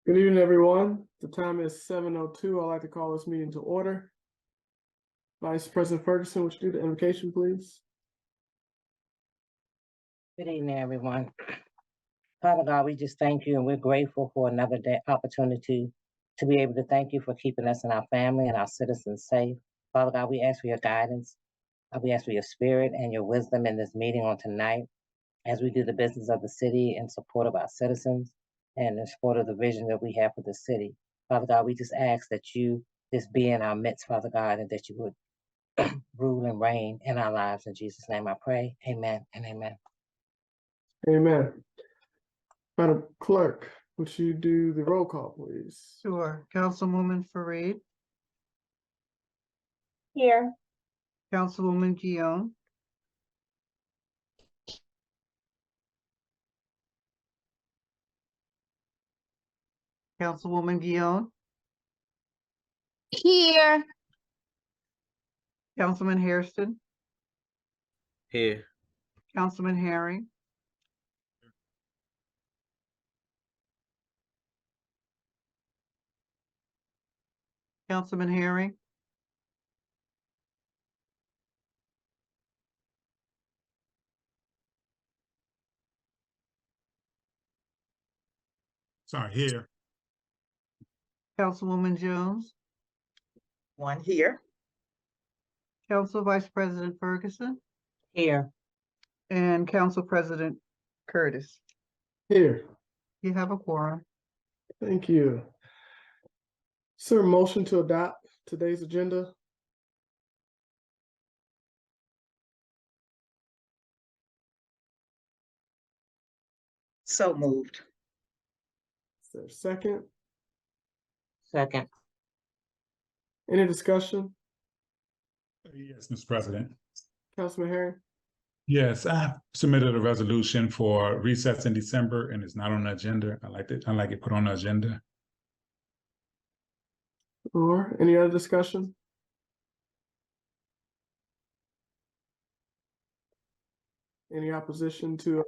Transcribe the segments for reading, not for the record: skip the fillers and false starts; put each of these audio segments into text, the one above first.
Good evening, everyone. The time is 7:02. I'd like to call this meeting to order. Vice President Ferguson, would you do the invocation, please? Good evening, everyone. Father God, we just thank you and we're grateful for another day opportunity to be able to thank you for keeping us and our family and our citizens safe. Father God, we ask for your guidance. We ask for your spirit and your wisdom in this meeting on tonight as we do the business of the city in support of our citizens and in support of the vision that we have for the city. Father God, we just ask that you just be in our midst, Father God, and that you would rule and reign in our lives. In Jesus' name I pray. Amen and amen. Amen. Madam Clerk, would you do the roll call, please? Sure. Councilwoman Fareed, Here. Councilwoman Guillaume, Councilwoman Guillaume, Here. Councilman Hairston, Here. Councilman Herring, Councilman Herring, Sorry, here. Councilwoman Jones, One here. Council Vice President Ferguson, Here. and Council President Curtis. Here. You have a quorum. Thank you. Is there a motion to adopt today's agenda? So moved. Is there a second? Second. Any discussion? Yes, Mr. President. Councilman Herring? Yes, I submitted a resolution for recess in December and it's not on the agenda. I like it put on the agenda. Or any other discussion? Any opposition to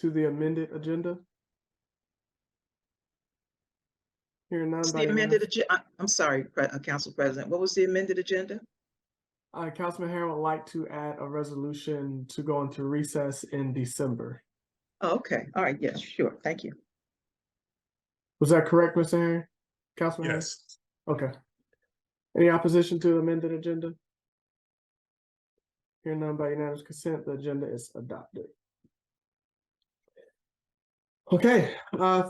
the amended agenda? Hearing none. What's by the amended unanimous- agenda? I'm sorry, Council President. What was the amended agenda? Councilman Herring would like to add a resolution to go into recess in December. Oh, okay. All right. Yes, sure. Thank you. Was that correct, Mr. Herring? Councilman Herring? Yes. Okay. Any opposition to the amended agenda? Hearing none by unanimous consent, the agenda is adopted. Okay,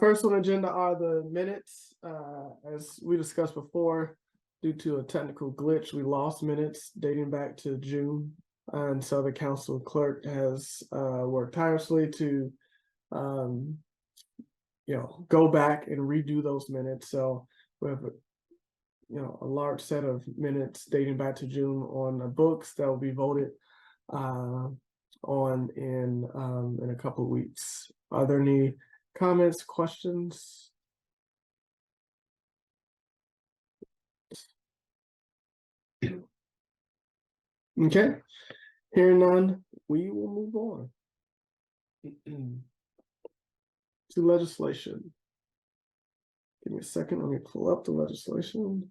first on the agenda are the minutes. As we discussed before, due to a technical glitch, we lost minutes dating back to June. And so the council clerk has worked tirelessly to go back and redo those minutes. So we have a large set of minutes dating back to June on the books that will be voted on in a couple of weeks. Are there any comments, questions? Okay, hearing none, we will move on to legislation. Give me a second, let me pull up the legislation.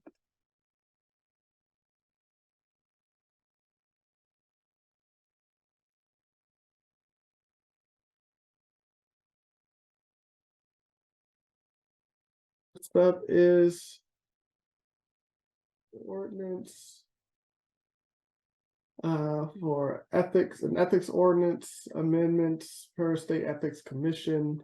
Next up is ordinance for ethics and ethics ordinance amendments per state ethics commission.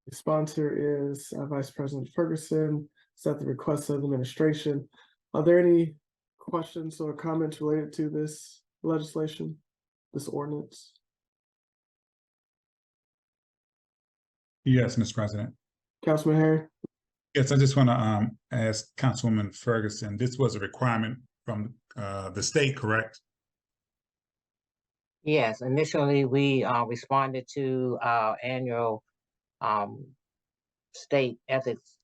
The sponsor is Vice President Ferguson. It's at the request of the administration. Are there any questions or comments related to this legislation, this ordinance? Yes, Mr. President. Councilman Herring? Yes, I just want to ask Councilwoman Ferguson, this was a requirement from the state, correct? Yes, initially we responded to our annual state ethics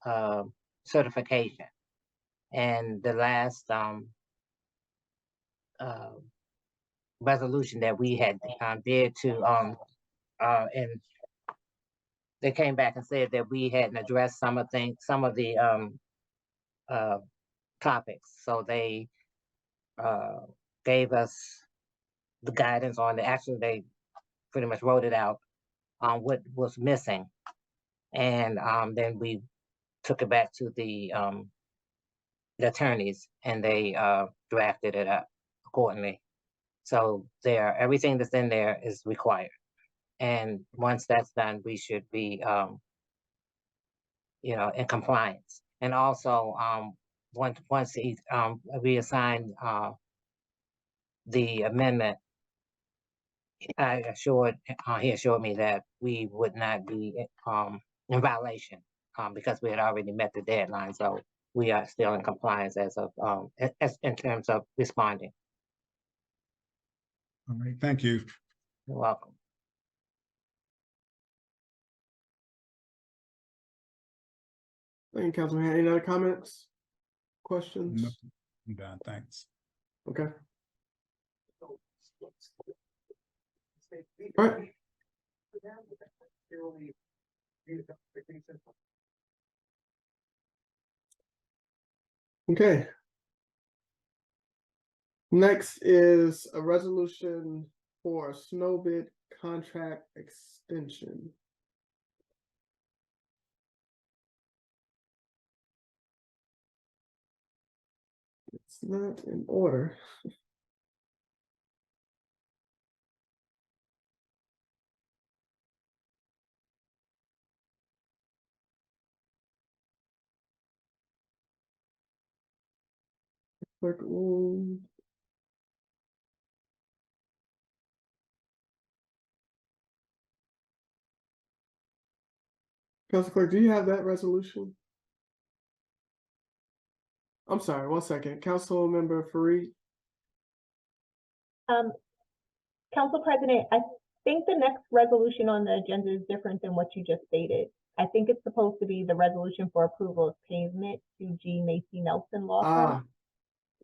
certification. And the last resolution that we had did to in they came back and said that we hadn't addressed some of the topics. So they gave us the guidance on the, actually they pretty much wrote it out on what was missing. And then we took it back to the attorneys, and they drafted it up accordingly. So everything that's in there is required. And once that's done, we should be, in compliance. And also, once he reassigned the amendment, he assured me that we would not be in violation because we had already met the deadline. So we are still in compliance as of in terms of responding. All right, thank you. You're welcome. Thank you, Councilman. Any other comments? Questions? No, I'm done, thanks. Okay. All right. Okay. Next is a resolution for a snow bid contract extension. It's not in order. Clerk, Council Clerk, do you have that resolution? I'm sorry, 1 second. Council Member Fareed. Council President, I think the next resolution on the agenda is different than what you just stated. I think it's supposed to be the resolution for approval of payment to G. Macy Nelson Law Firm.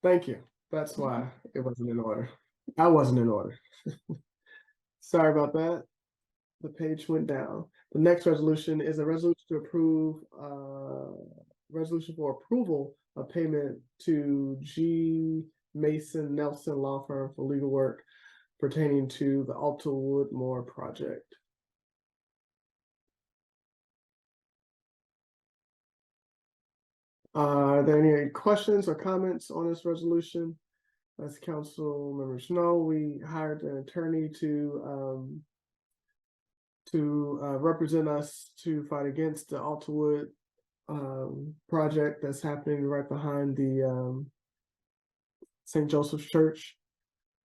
Thank you. That's why it wasn't in order. I wasn't in order. Sorry about that. The page went down. The next resolution is a resolution to approve, resolution for approval of payment to G. Mason Nelson Law Firm for legal work pertaining to the Alta Woodmore project. Are there any questions or comments on this resolution? As council members know, we hired an attorney to represent us to fight against the Altawood project that's happening right behind the St. Joseph's Church,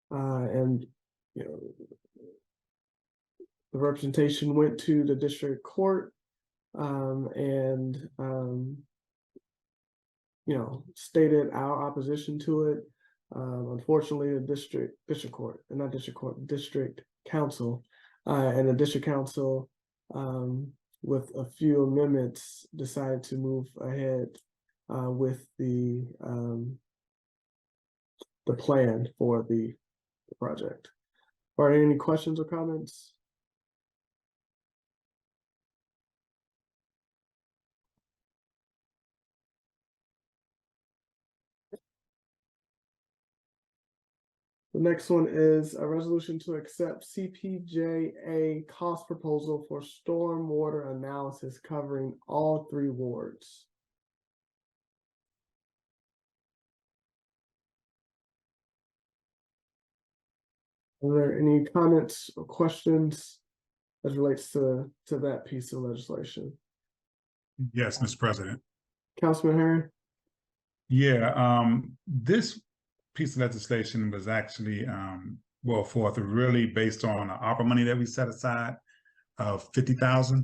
and the representation went to the district court, and stated our opposition to it. Unfortunately, the district council, and the district council, with a few amendments, decided to move ahead with the plan for the project. Are there any questions or comments? The next one is a resolution to accept CPJA cost proposal for stormwater analysis covering all 3 wards. Are there any comments or questions as relates to that piece of legislation? Yes, Mr. President. Councilman Harry? Yeah, this piece of legislation was actually brought forth really based on the ARPA money that we set aside of $50,000,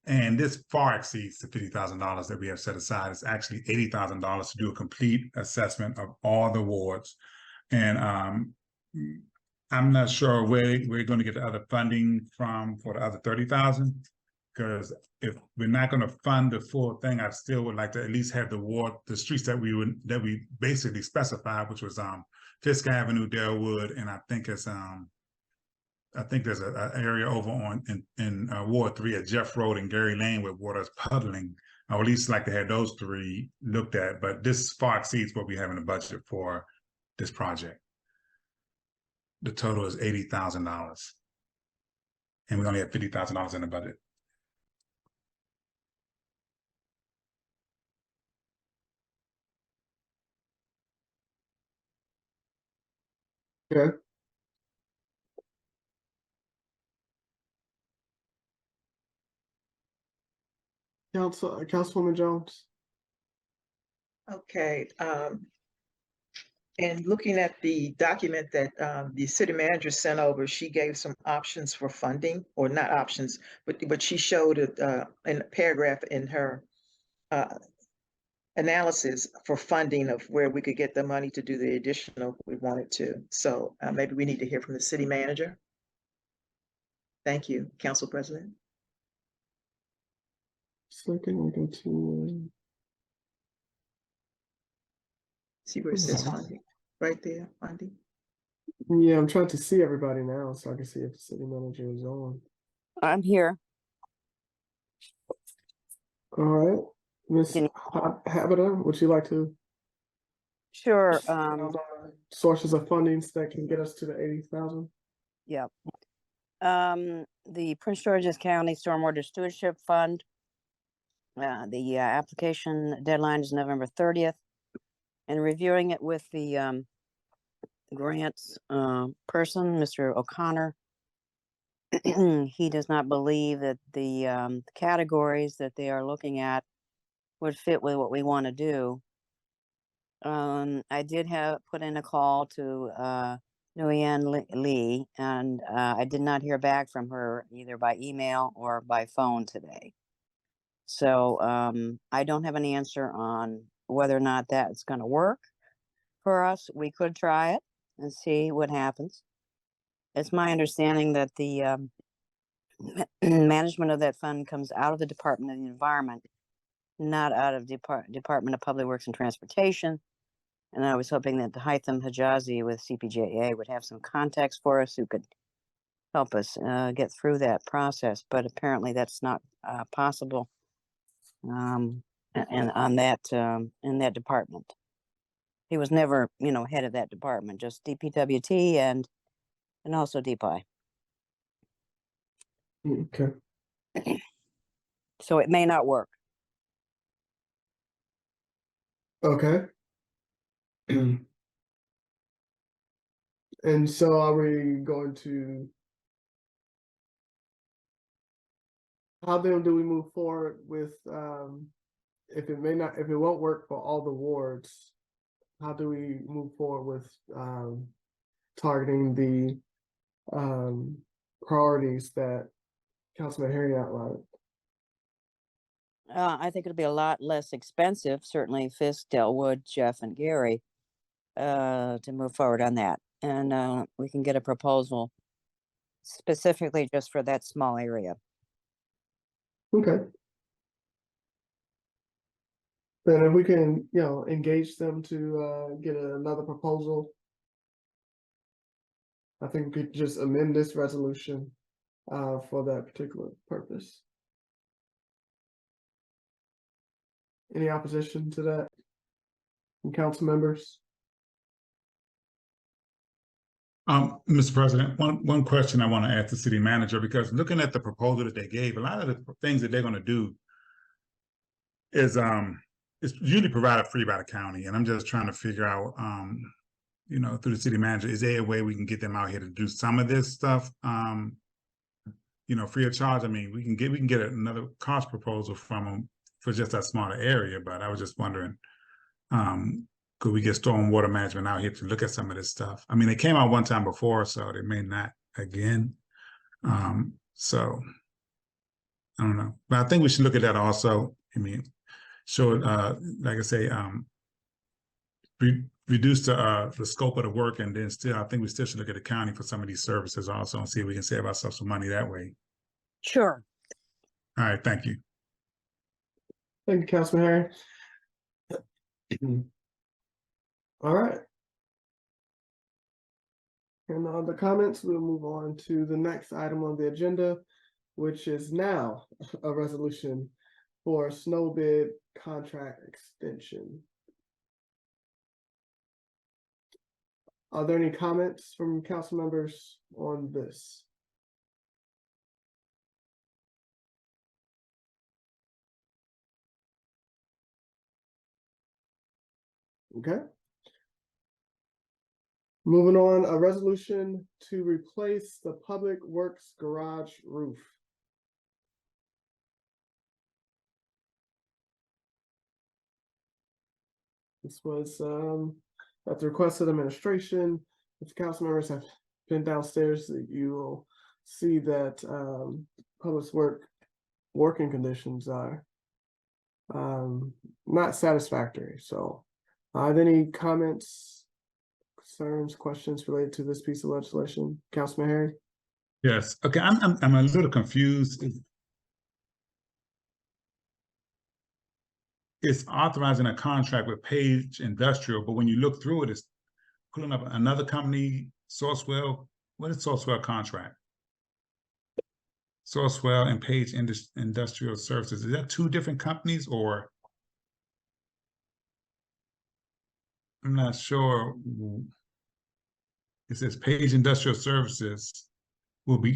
and this far exceeds the $50,000 that we have set aside. It's actually $80,000 to do a complete assessment of all the wards, and I'm not sure where we're going to get the other funding from for the other $30,000, because if we're not going to fund the full thing, I still would like to at least have the streets that we basically specified, which was Fisk Avenue, Delwood, and I think it's I think there's a area over in Ward 3 at Jeff Road and Gary Lane where water is puddling. I would at least like to have those three looked at, but this far exceeds what we have in the budget for this project. The total is $80,000. And we only have $50,000 in the budget. Okay. Councilwoman Jones. Okay, and looking at the document that the city manager sent over, she gave some options for funding, or not options, but she showed it in a paragraph in her analysis for funding of where we could get the money to do the additional if we wanted to. So maybe we need to hear from the city manager. Thank you, Council President. Second, we continue. See where it says funding, right there, funding. Yeah, I'm trying to see everybody now so I can see if the city manager is on. I'm here. All right, Ms. Can Habita, would you like to? Sure. Sources of fundings that can get us to the 80,000. Yeah. The Prince George's County Stormwater Stewardship Fund. The application deadline is November 30th. And reviewing it with the grants person, Mr. O'Connor, he does not believe that the categories that they are looking at would fit with what we want to do. I did put in a call to Nguyen Lee, and I did not hear back from her either by email or by phone today. So I don't have an answer on whether or not that's going to work for us. We could try it and see what happens. It's my understanding that the management of that fund comes out of the Department of the Environment, not out of Department of Public Works and Transportation. And I was hoping that the Haitham Hijazi with CPJA would have some contacts for us who could help us get through that process. But apparently that's not possible. And on that in that department, he was never, head of that department, just DPWT and also DPI. Okay. So it may not work. Okay. And so are we going to? How then do we move forward with if it won't work for all the wards, how do we move forward with targeting the priorities that Councilman Harry outlined? I think it'll be a lot less expensive, certainly Fisk, Delwood, Jeff, and Gary, to move forward on that. And we can get a proposal specifically just for that small area. Okay. Then if we can, engage them to get another proposal, I think we could just amend this resolution for that particular purpose. Any opposition to that from council members? Mr. President, one question I want to ask the city manager, because looking at the proposal that they gave, a lot of the things that they're going to do is it's usually provided free by the county, and I'm just trying to figure out, through the city manager, is there a way we can get them out here to do some of this stuff, free of charge? I mean, we can get another cost proposal from them for just that smaller area, but I was just wondering, could we get stormwater management out here to look at some of this stuff? I mean, they came out one time before, so they may not again. So I don't know, but I think we should look at that also. I mean, so like I say, reduce the scope of the work, and then still, I think we still should look at the county for some of these services also and see if we can save ourselves some money that way. Sure. All right, thank you. Thank you, Councilman Harry. All right. And on the comments, we'll move on to the next item on the agenda, which is now a resolution for snow bid contract extension. Are there any comments from council members on this? Okay. Moving on, a resolution to replace the public works garage roof. This was at the request of the administration. If council members have been downstairs, you will see that public working conditions are not satisfactory. So, are there any comments, concerns, questions related to this piece of legislation, Councilman Harry? Yes. Okay. I'm a little confused. It's authorizing a contract with Page Industrial, but when you look through it, it's pulling up another company, Sourcewell. What is Sourcewell contract? Sourcewell and Page Industrial Services. Is that two different companies, or I'm not sure. It says Page Industrial Services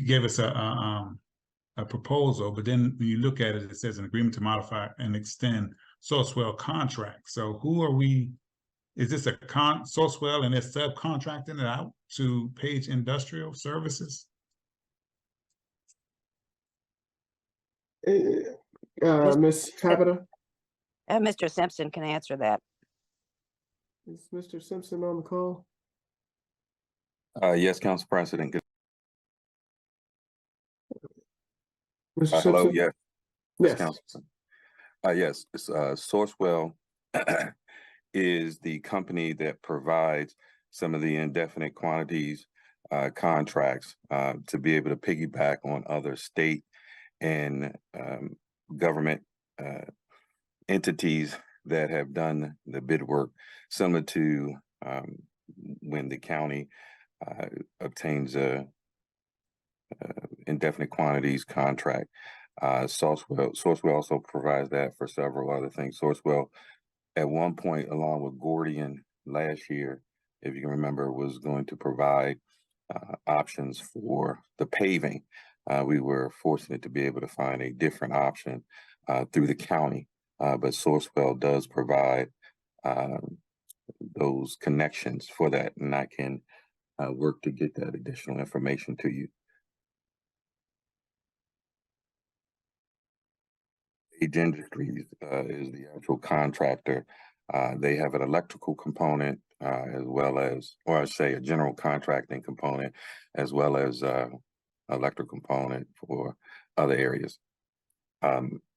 give us a proposal, but then when you look at it, it says an agreement to modify and extend Sourcewell contract. So who are we? Is this a Sourcewell and they're subcontracting it out to Page Industrial Services? Ms. Tabita? Mr. Simpson can answer that. Is Mr. Simpson on the call? Yes, Council President. Mr. Hello, Simpson? yes. Yes. Councilman. Yes, it's, Sourcewell is the company that provides some of the indefinite quantities contracts to be able to piggyback on other state and government entities that have done the bid work, similar to when the county obtains a indefinite quantities contract. Sourcewell also provides that for several other things. Sourcewell, at one point, along with Gordian last year, if you can remember, was going to provide options for the paving. We were fortunate to be able to find a different option through the county, but Sourcewell does provide those connections for that, and I can work to get that additional information to you. Page Industries is the actual contractor. They have an electrical component as well as, or I say a general contracting component, as well as electrical component for other areas.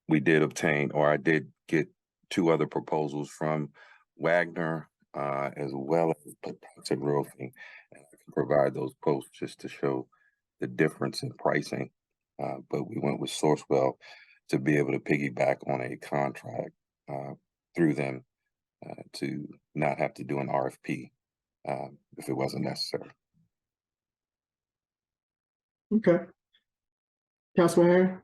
We did obtain, or I did get two other proposals from Wagner as well as Protected Roofing, and I can provide those posts just to show the difference in pricing. But we went with Sourcewell to be able to piggyback on a contract through them to not have to do an RFP if it wasn't necessary. Okay. Councilman Harry?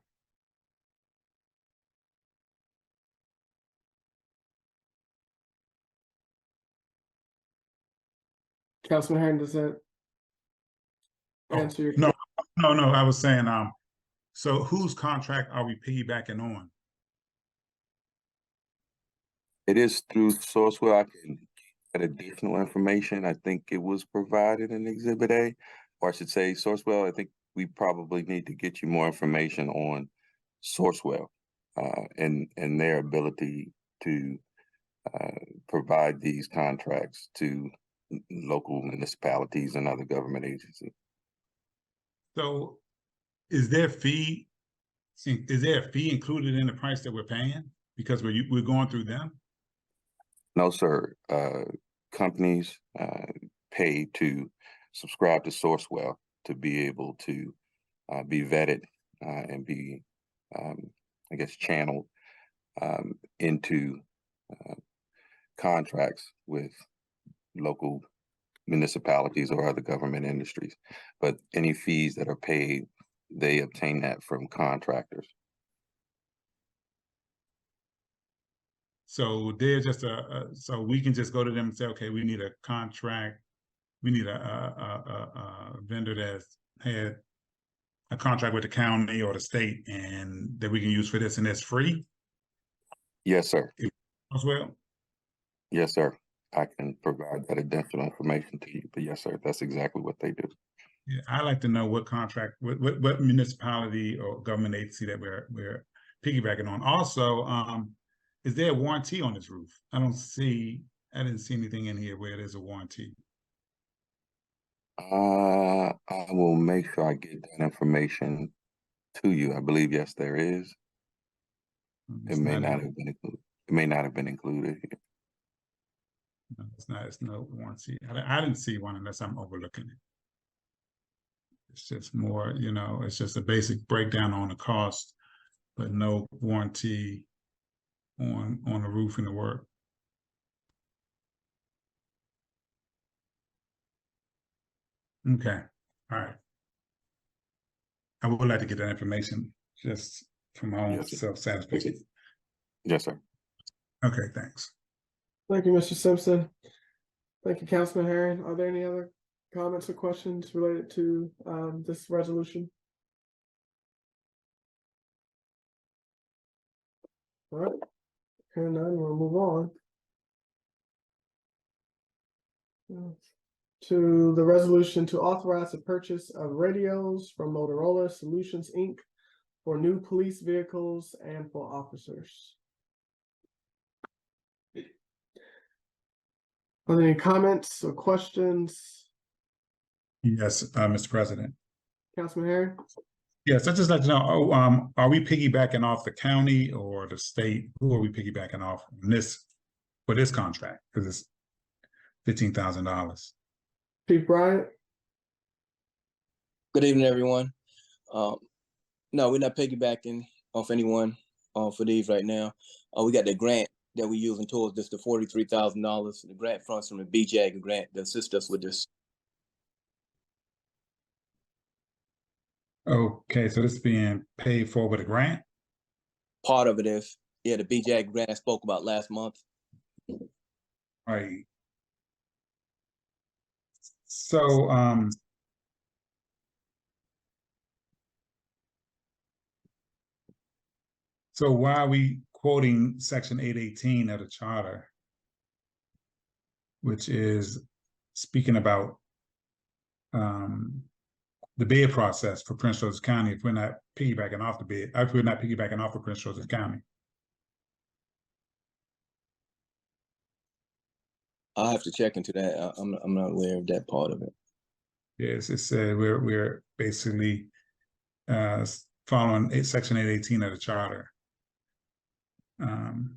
Councilman Harry, does that answer your No, I was saying, so whose contract are we piggybacking on? It is through Sourcewell. I can get additional information. I think it was provided in Exhibit A, or I should say Sourcewell. I think we probably need to get you more information on Sourcewell and their ability to provide these contracts to local municipalities and other government agencies. So is there a fee included in the price that we're paying because we're going through them? No, sir. Companies pay to subscribe to Sourcewell to be able to be vetted and be, I guess, channeled into contracts with local municipalities or other government industries. But any fees that are paid, they obtain that from contractors. So they're just so we can just go to them and say, okay, we need a contract. We need a vendor that's had a contract with the county or the state and that we can use for this, and it's free Yes, sir. as well. Yes, sir. I can provide that additional information to you, but yes, sir, that's exactly what they do. Yeah, I like to know what contract, what municipality or government agency that we're piggybacking on. Also, is there a warranty on this roof? I didn't see anything in here where there's a warranty. I will make sure I get that information to you. I believe, yes, there is. It It's may not not in- have been included. It may not have been included here. No, it's no warranty. I didn't see one unless I'm overlooking it. It's just more, it's just a basic breakdown on the cost, but no warranty on the roof and the work. Okay, all right. I would like to get that information just from my own Yes, sir. self-satisfaction. Yes, sir. Okay, thanks. Thank you, Mr. Simpson. Thank you, Councilman Herring. Are there any other comments or questions related to this resolution? All right, hearing none, we'll move on to the resolution to authorize the purchase of radios from Motorola Solutions, Inc. for new police vehicles and for officers. Are there any comments or questions? Yes, Mr. President. Councilman Herring? Yes, I'd just like to know, are we piggybacking off the county or the state? Who are we piggybacking off on this for this contract? Because it's $15,000. Chief Bryant? Good evening, everyone. No, we're not piggybacking off anyone for these right now. We got the grant that we're using towards this, the $43,000. The grant funds from the BJAG grant that assist us with this. Okay, so this is being paid for with a grant? Part of it is, yeah, the BJAG grant I spoke about last month. Right. So, so why are we quoting section 818 of the charter, which is speaking about the bid process for Prince George's County if we're not piggybacking off the bid, if we're not piggybacking off of Prince George's County? I'll have to check into that. I'm not aware of that part of it. Yes, it said we're basically following section 818 of the charter. And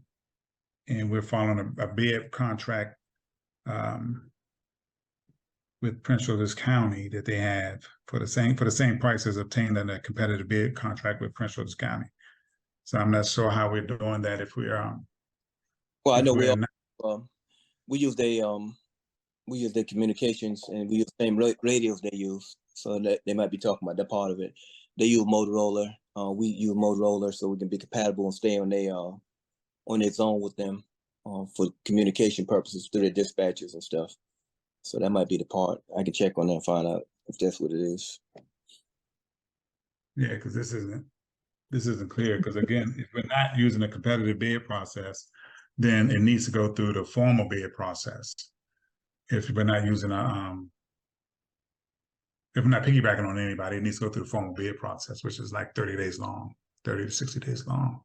we're following a bid contract with Prince George's County that they have for the same price as obtained in a competitive bid contract with Prince George's County. So I'm not sure how we're doing that if we're Well, I if know we're we use their communications and we use the same radios they use. So that they might be talking about that part of it. They use Motorola. We use Motorola so we can be compatible and stay on their zone with them for communication purposes through their dispatches and stuff. So that might be the part. I can check on that and find out if that's what it is. Yeah, because this isn't clear. Because again, if we're not using a competitive bid process, then it needs to go through the formal bid process. If we're not using if we're not piggybacking on anybody, it needs to go through the formal bid process, which is like 30 days long, 30 to 60 days long.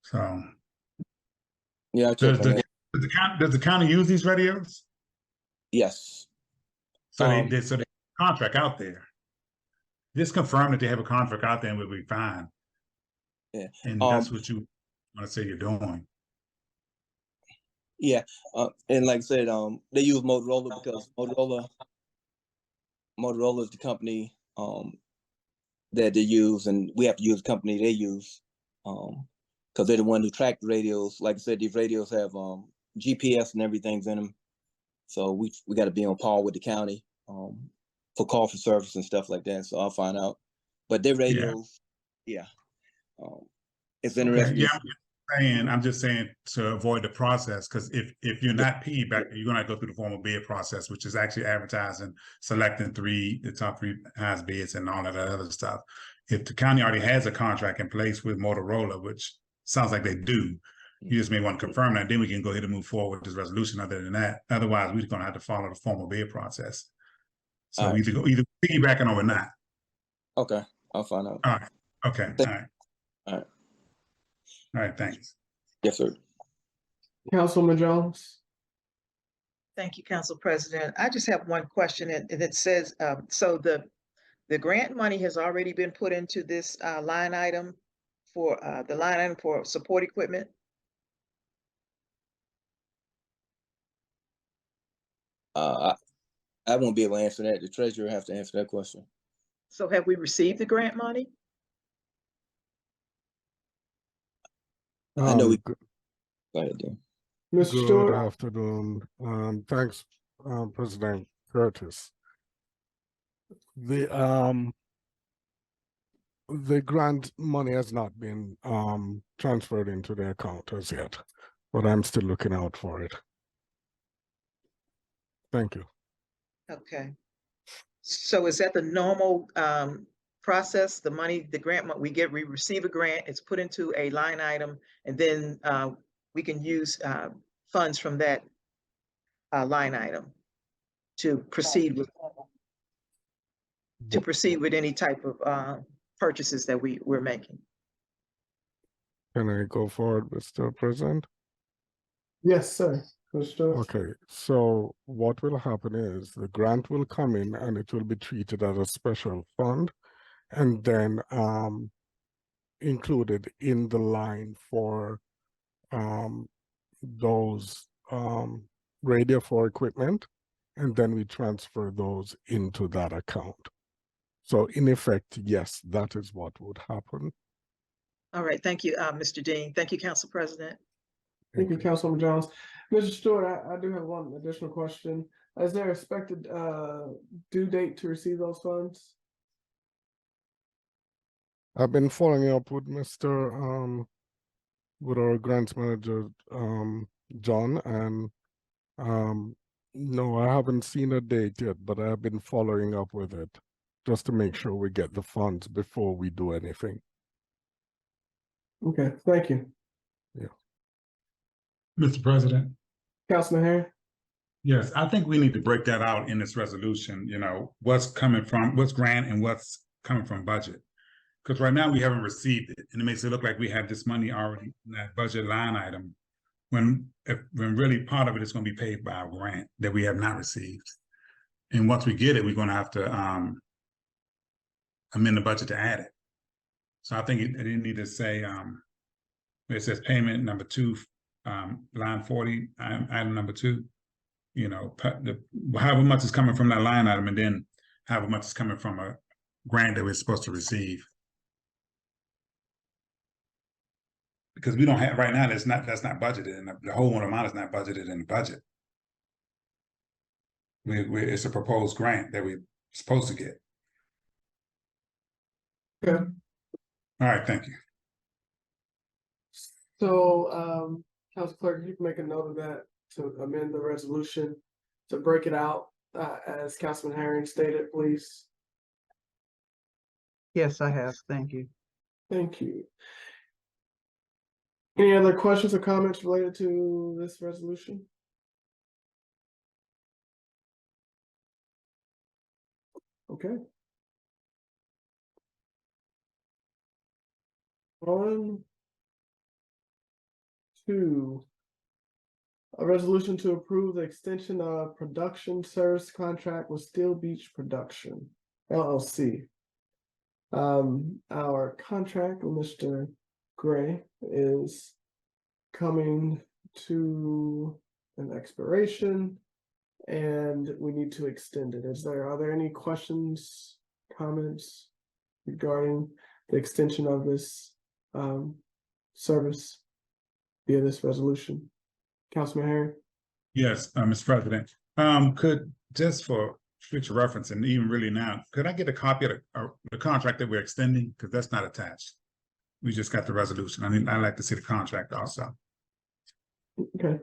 So Yeah, I'll check on that. does the county use these radios? Yes. So they contract out there. Just confirm that they have a contract out there and we'll be fine. Yeah. And that's what you want to say you're doing. Yeah. And like I said, they use Motorola because Motorola is the company that they use, and we have to use the company they use because they're the one who track the radios. Like I said, these radios have GPS and everything's in them. So we got to be on par with the county for call for service and stuff like that. So I'll find out. But their radios, yeah, it's Okay, interesting. yeah, I'm just saying to avoid the process, because if you're not piggyback, you're gonna go through the formal bid process, which is actually advertising, selecting the top three highest bids and all that other stuff. If the county already has a contract in place with Motorola, which sounds like they do, you just may want to confirm that, then we can go ahead and move forward with this resolution. Other than that, otherwise we're gonna have to follow the formal bid process. So All right. either piggybacking or we're not. Okay, I'll find out. All right. Okay. All right. All right. All right. Thanks. Yes, sir. Councilman Jones? Thank you, Council President. I just have one question, and it says, so the grant money has already been put into this line item for the line item for support equipment? I won't be able to answer that. The treasurer will have to answer that question. So have we received the grant money? I know we. Good, Go ahead, Dan. Mr. good Stewart? afternoon. Thanks, President Curtis. The grant money has not been transferred into the account as yet, but I'm still looking out for it. Thank you. Okay. So is that the normal process? The money, the grant, we receive a grant, it's put into a line item, and then we can use funds from that line item to proceed with any type of purchases that we're making. Can I go forward, Mr. President? Yes, sir. Mr. Stewart? Okay, so what will happen is the grant will come in and it will be treated as a special fund and then included in the line for those radio for equipment, and then we transfer those into that account. So in effect, yes, that is what would happen. All right, thank you, Mr. Dean. Thank you, Council President. Thank you, Councilman Jones. Mr. Stewart, I do have one additional question. Is there expected due date to receive those funds? I've been following up with with our grants manager, John, and no, I haven't seen a date yet, but I have been following up with it just to make sure we get the funds before we do anything. Okay, thank you. Yeah. Mr. President. Councilman Harry? Yes, I think we need to break that out in this resolution, you know, what's grant and what's coming from budget. Because right now we haven't received it, and it makes it look like we have this money already in that budget line item, when really part of it is going to be paid by a grant that we have not received. And once we get it, we're going to have to amend the budget to add it. So I think it didn't need to say, it says payment number 2, line 40, item number 2, you know, however much is coming from that line item, and then however much is coming from a grant that we're supposed to receive. Because we don't have, right now, that's not budgeted, and the whole amount is not budgeted in the budget. It's a proposed grant that we're supposed to get. Okay. All right, thank you. So, Council Clerk, you can make a note of that to amend the resolution to break it out as Councilman Herring stated, please. Yes, I have. Thank you. Thank you. Any other questions or comments related to this resolution? Okay. On to a resolution to approve the extension of production service contract with Steel Beach Production, LLC. Our contract with Mr. Gray is coming to an expiration and we need to extend it. Are there any questions, comments regarding the extension of this service via this resolution? Councilman Harry? Yes, Mr. President. Could, just for future reference and even really now, could I get a copy of the contract that we're extending? Because that's not attached. We just got the resolution. I'd like to see the contract also. Okay.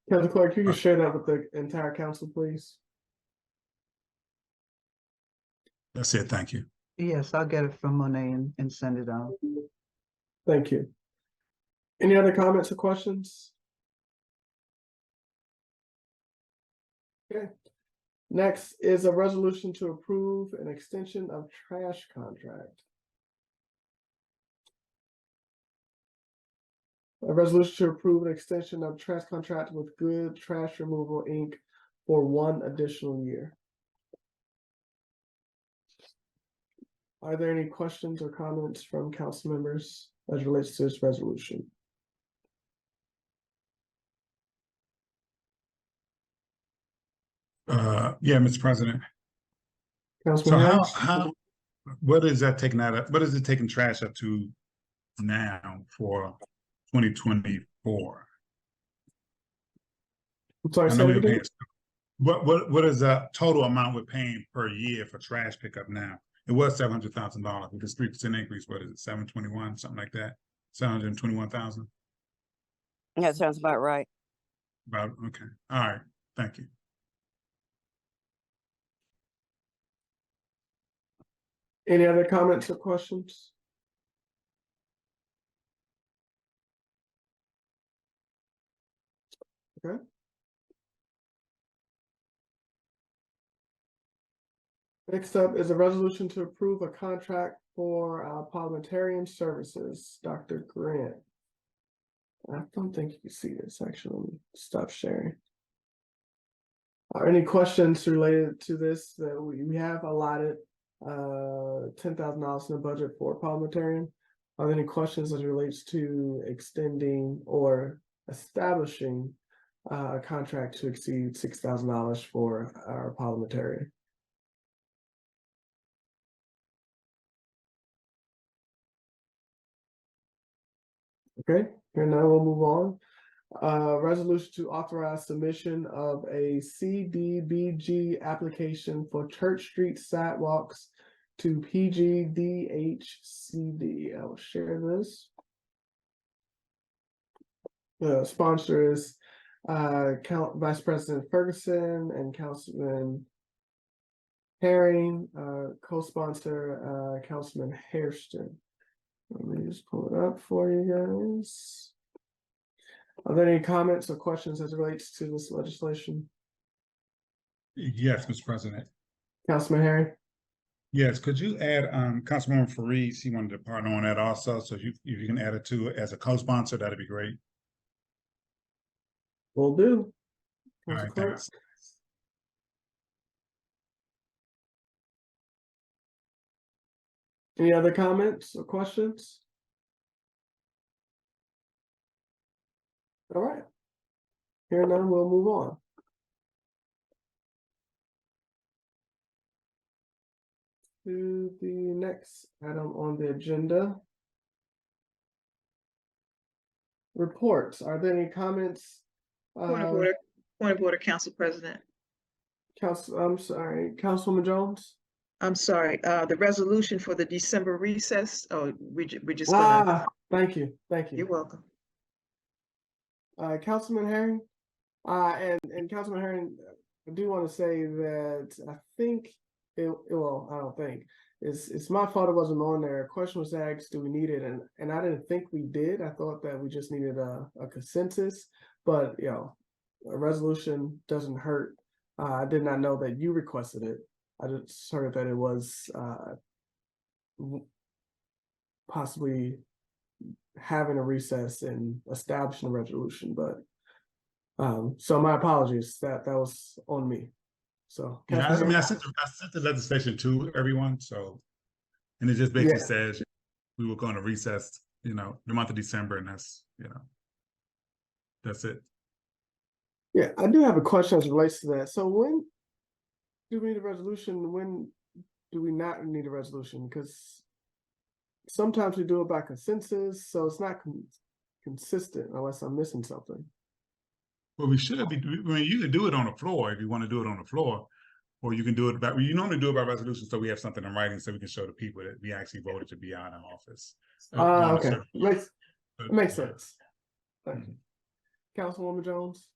Council Clerk, you can share that with the entire council, please. That's it. Thank you. Yes, I'll get it from Monet and send it out. Thank you. Any other comments or questions? Okay. Next is a resolution to approve an extension of trash contract. A resolution to approve an extension of trash contract with Good Trash Removal, Inc. for 1 additional year. Are there any questions or comments from council members as relates to this resolution? Yeah, Mr. President. So Councilman Harris? how, what is that taking that up? What is it taking trash up to now for 2024? I'm sorry, I say know it we were again? paying, what is the total amount we're paying per year for trash pickup now? It was $700,000 with this 3% increase. What is it, 721, something like that? 721,000? Yeah, that sounds about right. About, okay, all right, thank you. Any other comments or questions? Okay. Next up is a resolution to approve a contract for parliamentarian services, Dr. Grant. I don't think you can see this, actually. Let me stop sharing. Are any questions related to this? That we have allotted $10,000 in the budget for parliamentarian. Are there any questions as it relates to extending or establishing a contract to exceed $6,000 for our parliamentarian? Okay, and now we'll move on. Resolution to authorize submission of a CDBG application for Church Street sidewalks to PGDHCD. I will share this. The sponsor is Vice President Ferguson and Councilman Herring, co-sponsor Councilman Hairston. Let me just pull it up for you guys. Are there any comments or questions as it relates to this legislation? Yes, Mr. President. Councilman Herring? Yes, could you add Councilwoman Fareed? She wanted to partner on that also. So if you can add it to it as a co-sponsor, that'd be great. Will do. All Council right, Clerk? thanks. Any other comments or questions? All right. Hearing none, we'll move on. To the next item on the agenda. Reports. Are there any comments? Point of order, Council President. I'm sorry, Councilwoman Jones? I'm sorry, the resolution for the December recess, oh, we're just gonna. Thank you, thank you. You're welcome. Councilman Herring, and Councilman Herring, I do want to say that I think well, I don't think it's my fault it wasn't on there. A question was asked, do we need it? And I didn't think we did. I thought that we just needed a consensus, but you know, a resolution doesn't hurt. I did not know that you requested it. I just heard that it was possibly having a recess and establishing a resolution, but so my apologies, that was on me. So Yeah, I mean, I sent the legislation to everyone, so, and it just basically says we were going to recess, you know, the month of December, and that's, you know, that's it. Yeah, I do have a question as it relates to that. So when do we need a resolution? When do we not need a resolution? Because sometimes we do it by consensus, so it's not consistent unless I'm missing something. Well, we should be, I mean, you can do it on the floor if you want to do it on the floor. Or you can do it by, you normally do it by resolution, so we have something in writing so we can show the people that we actually voted to be out of office. during a Okay, certain- makes sense. Mhm. Councilwoman Jones?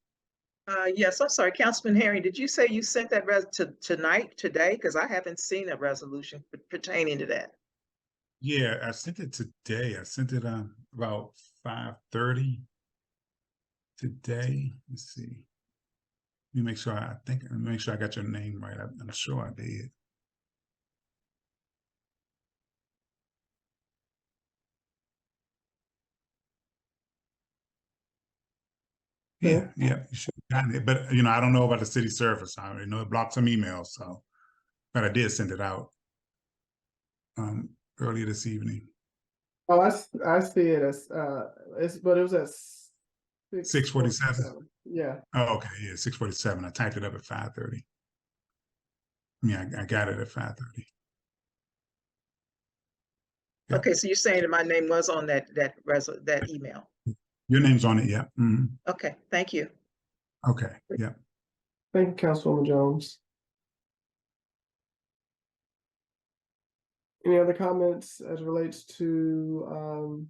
Yes, I'm sorry, Councilman Herring, did you say you sent that today? Because I haven't seen a resolution pertaining to that. Yeah, I sent it today. I sent it about 5:30 today. Let's see. Let me make sure. Let me make sure I got your name right. I'm sure I did. Yeah, you should have gotten it. But you know, I don't know about the city service. I already know it blocked some emails, so but I did send it out earlier this evening. Oh, I see it as, but it was at 6:47. Yeah, Oh, okay, yeah, 6:47. I typed it up at 5:30. Yeah, I got it at 5:30. Yeah. Okay, so you're saying that my name was on that email. Your name's on it, yeah. Mhm. Okay, thank you. Okay, yeah. thank you, Councilwoman Jones. Any other comments as relates to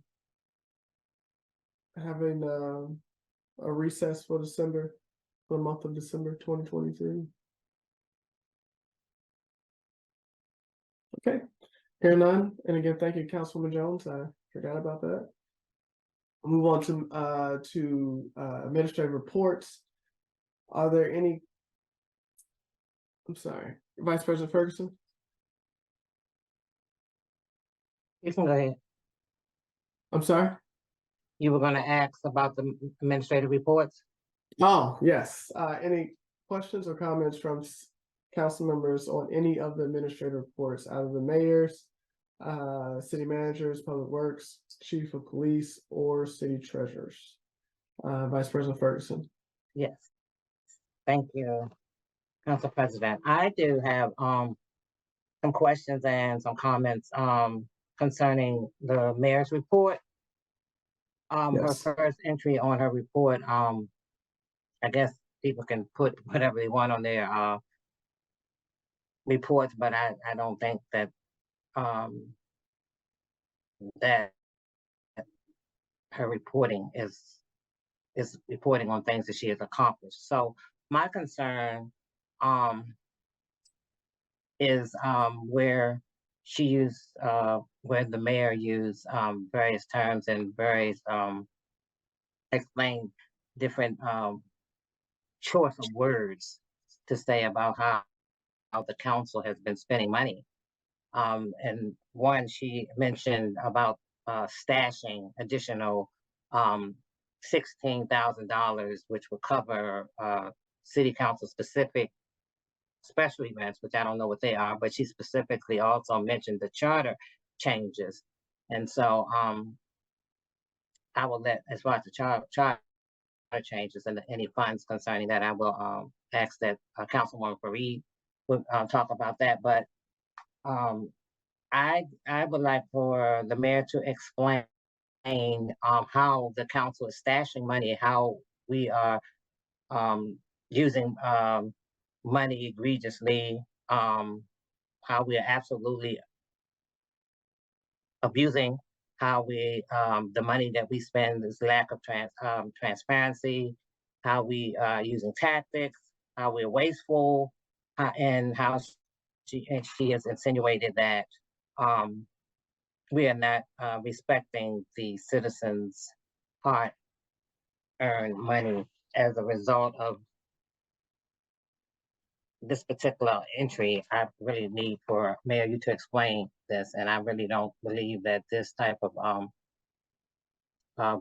having a recess for December, for the month of December 2023? Okay, hear none, and again, thank you, Councilwoman Jones. I forgot about that. We'll move on to administrative reports. Are there any? I'm sorry, Vice President Ferguson. You can go ahead. I'm sorry. You were gonna ask about the administrative reports? Oh, yes. Any questions or comments from council members on any of the administrative reports, out of the mayor's, city managers, public works, chief of police, or city treasurers? Vice President Ferguson. Yes. Thank you, Council President. I do have some questions and some comments concerning the mayor's report. Her Yes. first entry on her report, I guess people can put whatever they want on their reports, but I don't think that that her reporting is reporting on things that she has accomplished. So my concern is where she used where the mayor used various terms and various explained different choice of words to say about how the council has been spending money. And one, she mentioned about stashing additional $16,000, which would cover city council specific special events, which I don't know what they are, but she specifically also mentioned the charter changes. And so I will let, as far as the charter changes and any funds concerning that, I will ask that Councilwoman Fareed would talk about that. But I would like for the mayor to explain how the council is stashing money, how we are using money egregiously, how we are absolutely abusing, how we the money that we spend is lack of transparency, how we are using tactics, how we're wasteful, and how she has insinuated that we are not respecting the citizens' hard-earned money as a result of this particular entry. I really need for Mayor you to explain this, and I really don't believe that this type of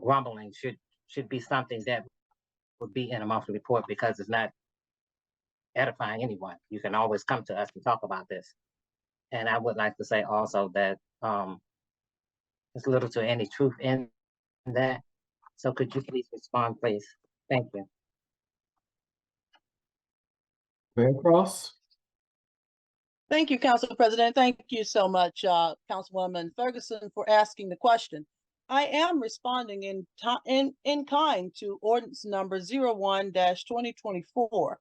grumbling should be something that would be in a monthly report, because it's not edifying anyone. You can always come to us and talk about this. And I would like to say also that there's little to any truth in that. So could you please respond, please? Thank you. Mayor Cross. Thank you, Council President. Thank you so much, Councilwoman Ferguson, for asking the question. I am responding in kind to ordinance number 01-2024.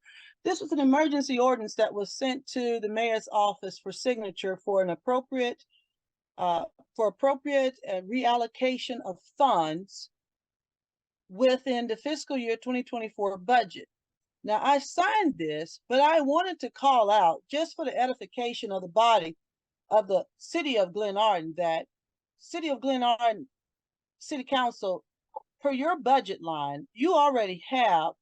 This was an emergency ordinance that was sent to the mayor's office for signature for an appropriate reallocation of funds within the fiscal year 2024 budget. Now, I signed this, but I wanted to call out, just for the edification of the body of the city of Glenarden, that city of Glenarden City Council, per your budget line, you already have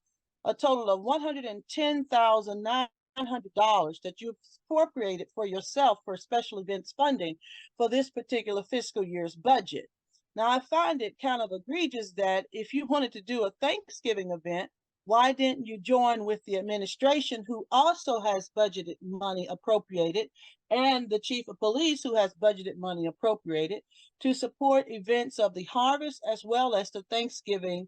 a total of $110,900 that you've appropriated for yourself for special events funding for this particular fiscal year's budget. Now, I find it kind of egregious that if you wanted to do a Thanksgiving event, why didn't you join with the administration, who also has budgeted money appropriated, and the chief of police, who has budgeted money appropriated, to support events of the harvest as well as the Thanksgiving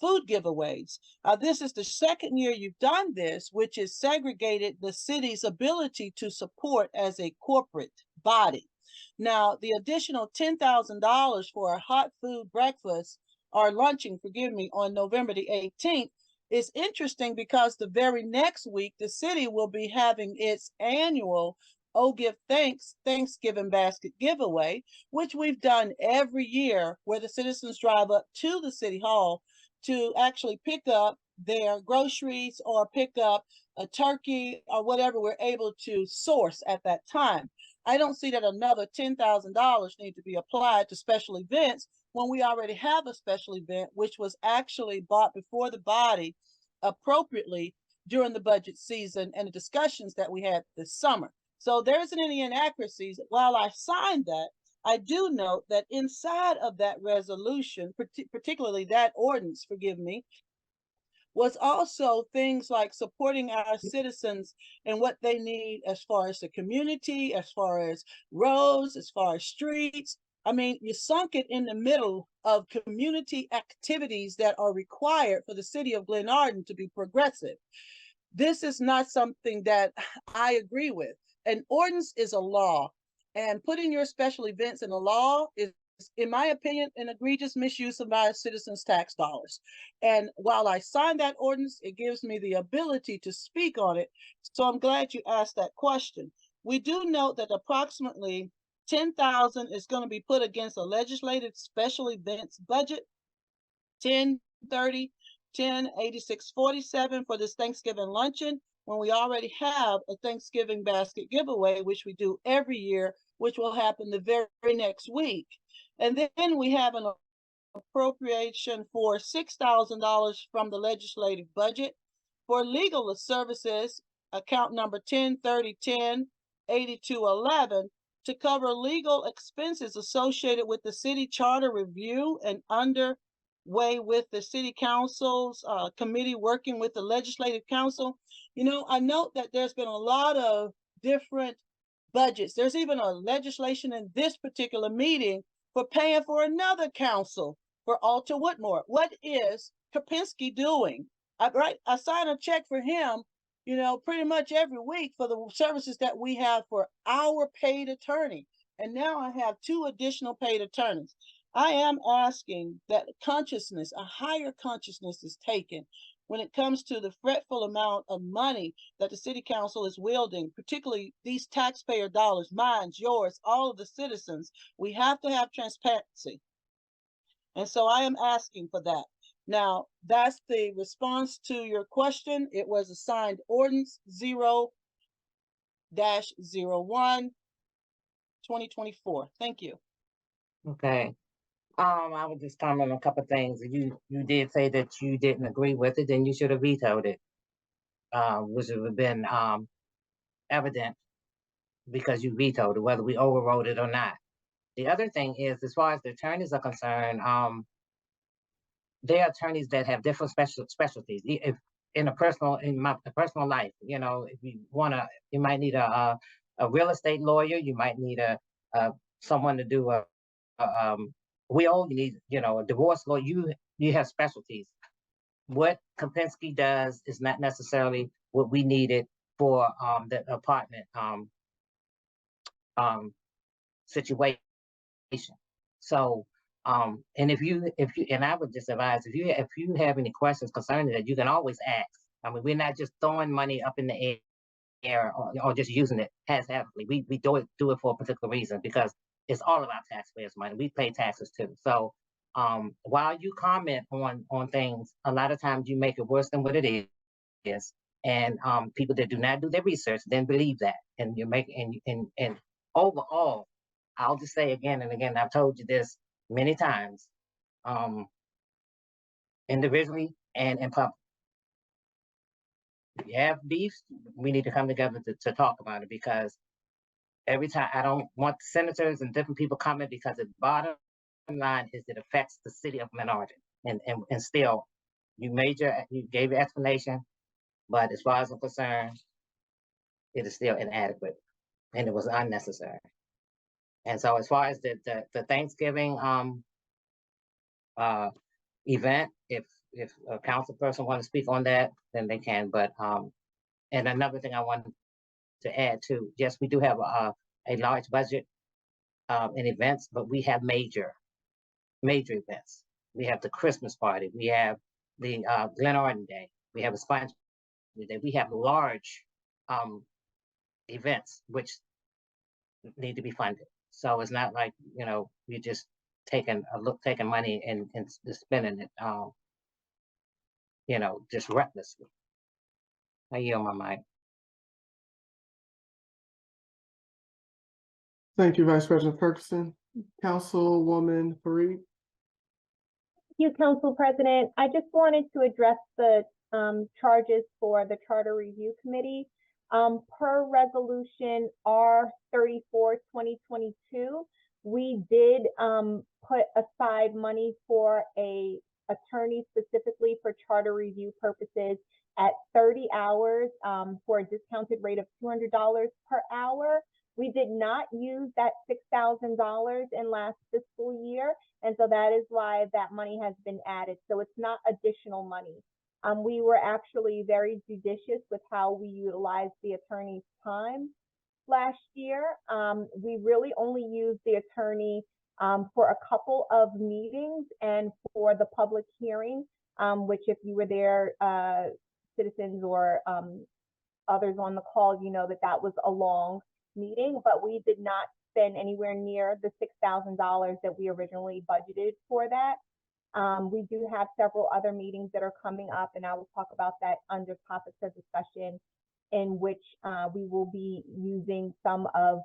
food giveaways? This is the second year you've done this, which has segregated the city's ability to support as a corporate body. Now, the additional $10,000 for a hot food breakfast or luncheon, forgive me, on November the 18th is interesting, because the very next week, the city will be having its annual Oh Give Thanks Thanksgiving basket giveaway, which we've done every year, where the citizens drive up to the city hall to actually pick up their groceries or pick up a turkey or whatever we're able to source at that time. I don't see that another $10,000 need to be applied to special events when we already have a special event, which was actually brought before the body appropriately during the budget season and the discussions that we had this summer. So there isn't any inaccuracies. While I signed that, I do note that inside of that resolution, particularly that ordinance, forgive me, was also things like supporting our citizens and what they need as far as the community, as far as roads, as far as streets. I mean, you sunk it in the middle of community activities that are required for the city of Glenarden to be progressive. This is not something that I agree with. An ordinance is a law, and putting your special events in a law is, in my opinion, an egregious misuse of our citizens' tax dollars. And while I signed that ordinance, it gives me the ability to speak on it. So I'm glad you asked that question. We do note that approximately $10,000 is going to be put against a legislative special events budget, 1030, 108647 for this Thanksgiving luncheon, when we already have a Thanksgiving basket giveaway, which we do every year, which will happen the very next week. And then we have an appropriation for $6,000 from the legislative budget for legal services, account number 1030108211, to cover legal expenses associated with the city charter review and underway with the city council's committee working with the legislative council. You know, I note that there's been a lot of different budgets. There's even a legislation in this particular meeting for paying for another council for Alta Whitmore. What is Kapinski doing? I sign a check for him, you know, pretty much every week for the services that we have for our paid attorney. And now I have 2 additional paid attorneys. I am asking that consciousness, a higher consciousness, is taken when it comes to the fretful amount of money that the city council is wielding, particularly these taxpayer dollars, mine, yours, all of the citizens. We have to have transparency. And so I am asking for that. Now, that's the response to your question. It was assigned ordinance 0-01, 2024. Thank you. Okay. I would just comment on a couple of things. You did say that you didn't agree with it, then you should have vetoed it, which would have been evident, because you vetoed it, whether we overrode it or not. The other thing is, as far as the attorneys are concerned, there are attorneys that have different specialties. If in my personal life, you know, if you you might need a real estate lawyer, you might need someone to do a will, you need, you know, a divorce lawyer. You have specialties. What Kapinski does is not necessarily what we needed for the apartment situation. So And and I would just advise, if you have any questions concerning that, you can always ask. I mean, we're not just throwing money up in the air or just using it haphazardly. We do it for a particular reason, because it's all of our taxpayers' money. We pay taxes too. So while you comment on things, a lot of times you make it worse than what it is. And people that do not do their research then believe that. And you're making and overall, I'll just say again and again, I've told you this many times, individually and in public. If you have beefs, we need to come together to talk about it, because every time, I don't want senators and different people comment, because the bottom line is it affects the city of Glenarden. And still, you gave your explanation, but as far as I'm concerned, it is still inadequate and it was unnecessary. And so as far as the Thanksgiving event, if a council person wants to speak on that, then they can. But and another thing I wanted to add too, yes, we do have a large budget in events, but we have major events. We have the Christmas party, we have the Glenarden Day, we have a Sponge Day, we have large events which need to be funded. So it's not like, you're just taking money and spending it, just recklessly. I yield my mic. Thank you, Vice President Ferguson. Councilwoman Fareed. Thank you, Council President. I just wanted to address the charges for the Charter Review Committee. Per Resolution R34/2022, we did put aside money for a attorney specifically for charter review purposes at 30 hours for a discounted rate of $200 per hour. We did not use that $6,000 in last fiscal year, and so that is why that money has been added. So it's not additional money. We were actually very judicious with how we utilized the attorney's time last year. We really only used the attorney for a couple of meetings and for the public hearing, which if you were there, citizens or others on the call, you know that was a long meeting, but we did not spend anywhere near the $6,000 that we originally budgeted for that. We do have several other meetings that are coming up, and I will talk about that under topics of discussion, in which we will be using some of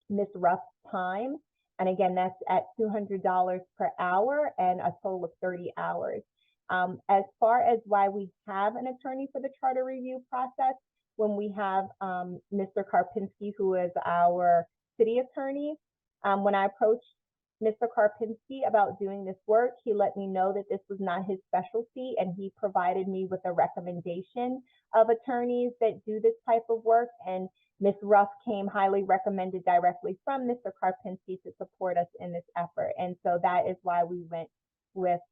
Ms. Ruff's time. And again, that's at $200 per hour and a total of 30 hours. As far as why we have an attorney for the charter review process, when we have Mr. Karpinski, who is our city attorney, when I approached Mr. Karpinski about doing this work, he let me know that this was not his specialty, and he provided me with a recommendation of attorneys that do this type of work. And Ms. Ruff came highly recommended directly from Mr. Karpinski to support us in this effort. And so that is why we went with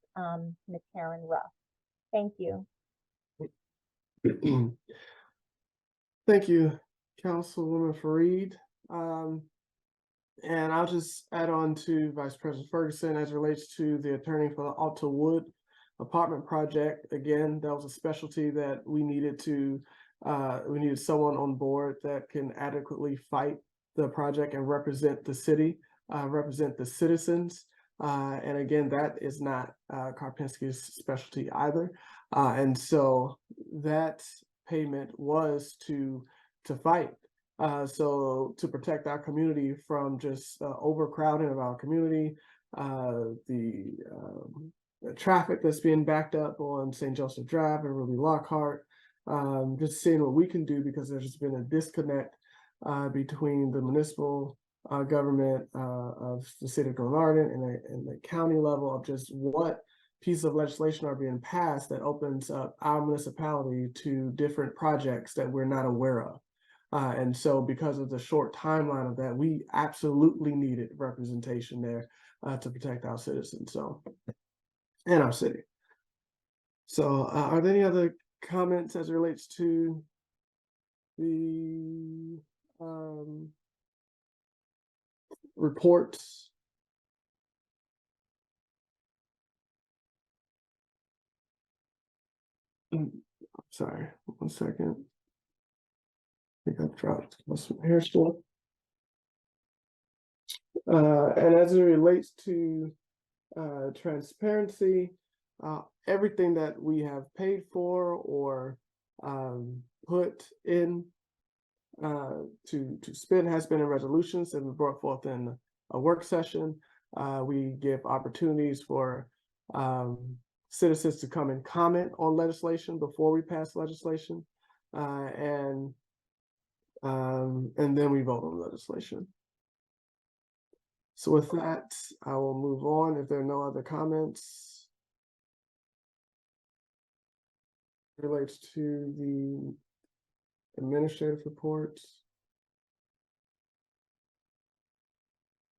Ms. Karen Ruff. Thank you. Thank you, Councilwoman Fareed. And I'll just add on to Vice President Ferguson as it relates to the attorney for the Alta Wood apartment project. Again, that was a specialty that we needed someone on board that can adequately fight the project and represent the city, represent the citizens. And again, that is not Karpinski's specialty either. And so that payment was to fight. So to protect our community from just overcrowding of our community, the traffic that's being backed up on St. Joseph Drive and Ruby Lockhart, just seeing what we can do, because there's just been a disconnect between the municipal government of the city of Glenarden and the county level of just what pieces of legislation are being passed that opens up our municipality to different projects that we're not aware of. And so because of the short timeline of that, we absolutely needed representation there to protect our citizens, and our city. So are there any other comments as it relates to the reports? Sorry, 1 second. I think I dropped my hair still. And as it relates to transparency, everything that we have paid for or put in to spend has been in resolutions and been brought forth in a work session. We give opportunities for citizens to come and comment on legislation before we pass legislation, and then we vote on legislation. So with that, I will move on if there are no other comments. Relates to the administrative reports.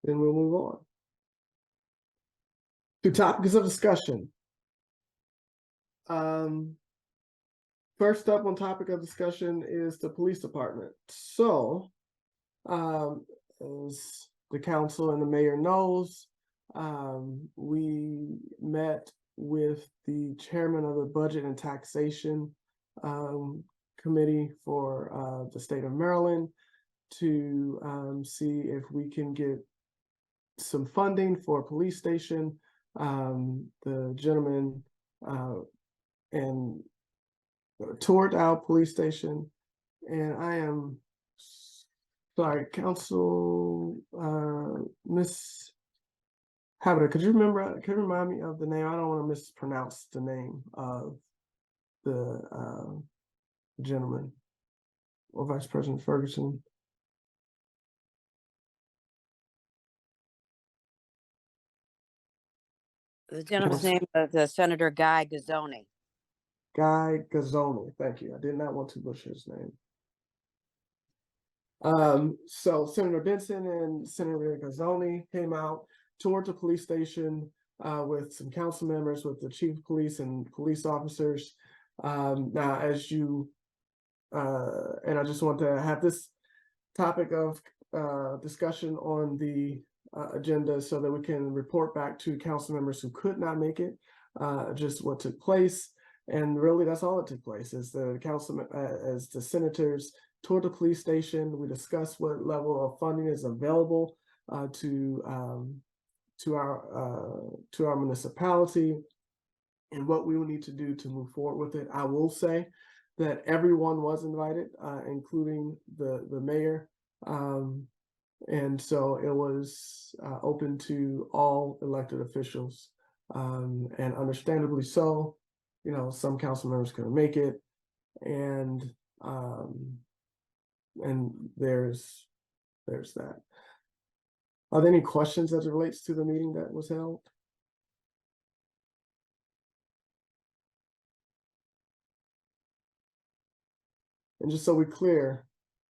Then we'll move on to topics of discussion. First up on topic of discussion is the police department. So, as the council and the mayor knows, we met with the chairman of the Budget and Taxation Committee for the state of Maryland to see if we can get some funding for a police station. The gentleman and toured our police station, and I am sorry, Council Miss Habita, could you remind me of the name? I don't want to mispronounce the name of the gentleman, or Vice President Ferguson. The gentleman's name is Senator Guy Gazzoni. Guy Gazzoni, thank you. I did not want to butcher his name. So Senator Benson and Senator Gazzoni came out, toured the police station with some council members, with the chief of police and police officers. Now, as you, and I just want to have this topic of discussion on the agenda so that we can report back to council members who could not make it, just what took place. And really, that's all that took place. Is the council, as the senators toured the police station, we discussed what level of funding is available to our municipality and what we will need to do to move forward with it. I will say that everyone was invited, including the mayor. And so it was open to all elected officials, and understandably so. You know, some council members couldn't make it, and there's that. Are there any questions as it relates to the meeting that was held? And just so we're clear,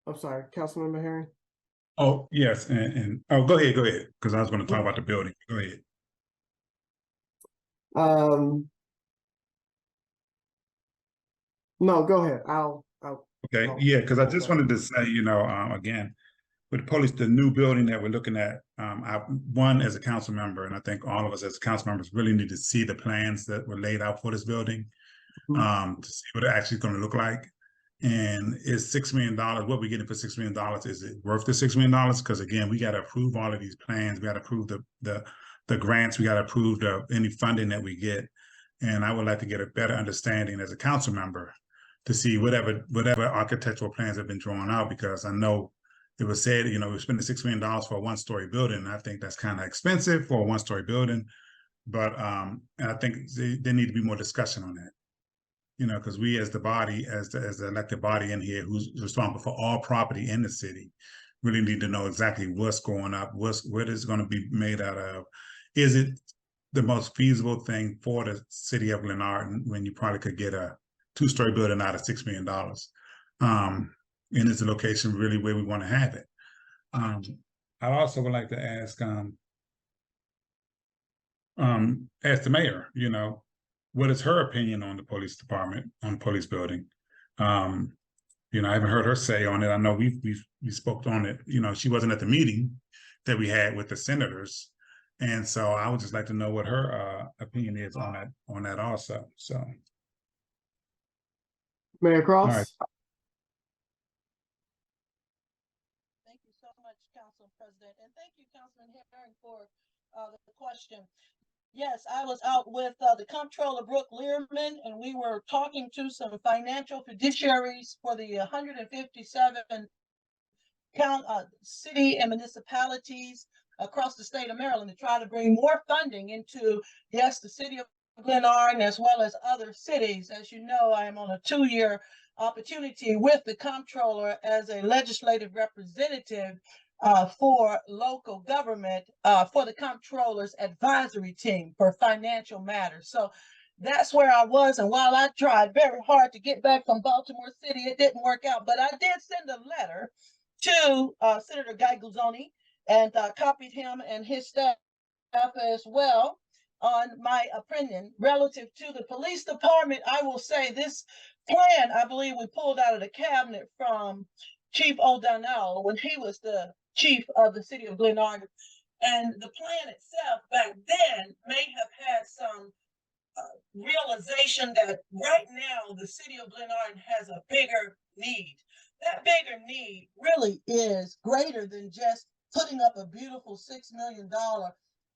I'm sorry, Councilmember Herring? Oh, yes, and oh, go ahead, because I was going to talk about the building. Go ahead. No, go ahead. Okay, yeah, because I just wanted to say, you know, again, with the police, the new building that we're looking at, one as a council member, and I think all of us as council members really need to see the plans that were laid out for this building, to see what it actually is going to look like. And is $6 million, what we're getting for $6 million, is it worth the $6 million? Because again, we got to approve all of these plans. We got to approve the grants. We got to approve any funding that we get. And I would like to get a better understanding as a council member to see whatever architectural plans have been drawn out, because I know it was said, you know, we're spending $6 million for a one-story building. And I think that's kind of expensive for a one-story building. But and I think there need to be more discussion on that. You know, because we as the body, as the elected body in here, who's responsible for all property in the city, really need to know exactly what's going up, what is going to be made out of. Is it the most feasible thing for the city of Glenarden when you probably could get a two-story building out of $6 million? And is the location really where we want to have it? I also would like to ask the mayor, you know, what is her opinion on the police department, on police building? You know, I haven't heard her say on it. I know we spoke on it. You know, she wasn't at the meeting that we had with the senators, and so I would just like to know what her opinion is on that also. So, Mayor All right. Cross? Thank you so much, Council President, and thank you, Councilman Herring, for the question. Yes, I was out with the Comptroller Brooke Learman, and we were talking to some financial fiduciaries for the 157 city and municipalities across the state of Maryland to try to bring more funding into, yes, the city of Glenarden as well as other cities. As you know, I am on a 2-year opportunity with the Comptroller as a legislative representative for local government for the Comptroller's advisory team for financial matters. So that's where I was. And while I tried very hard to get back from Baltimore City, it didn't work out. But I did send a letter to Senator Guy Guzoni and copied him and his staff as well on my opinion relative to the police department. I will say this plan, I believe we pulled out of the cabinet from Chief O'Donnell when he was the chief of the city of Glenarden. And the plan itself back then may have had some realization that right now the city of Glenarden has a bigger need. That bigger need really is greater than just putting up a beautiful $6 million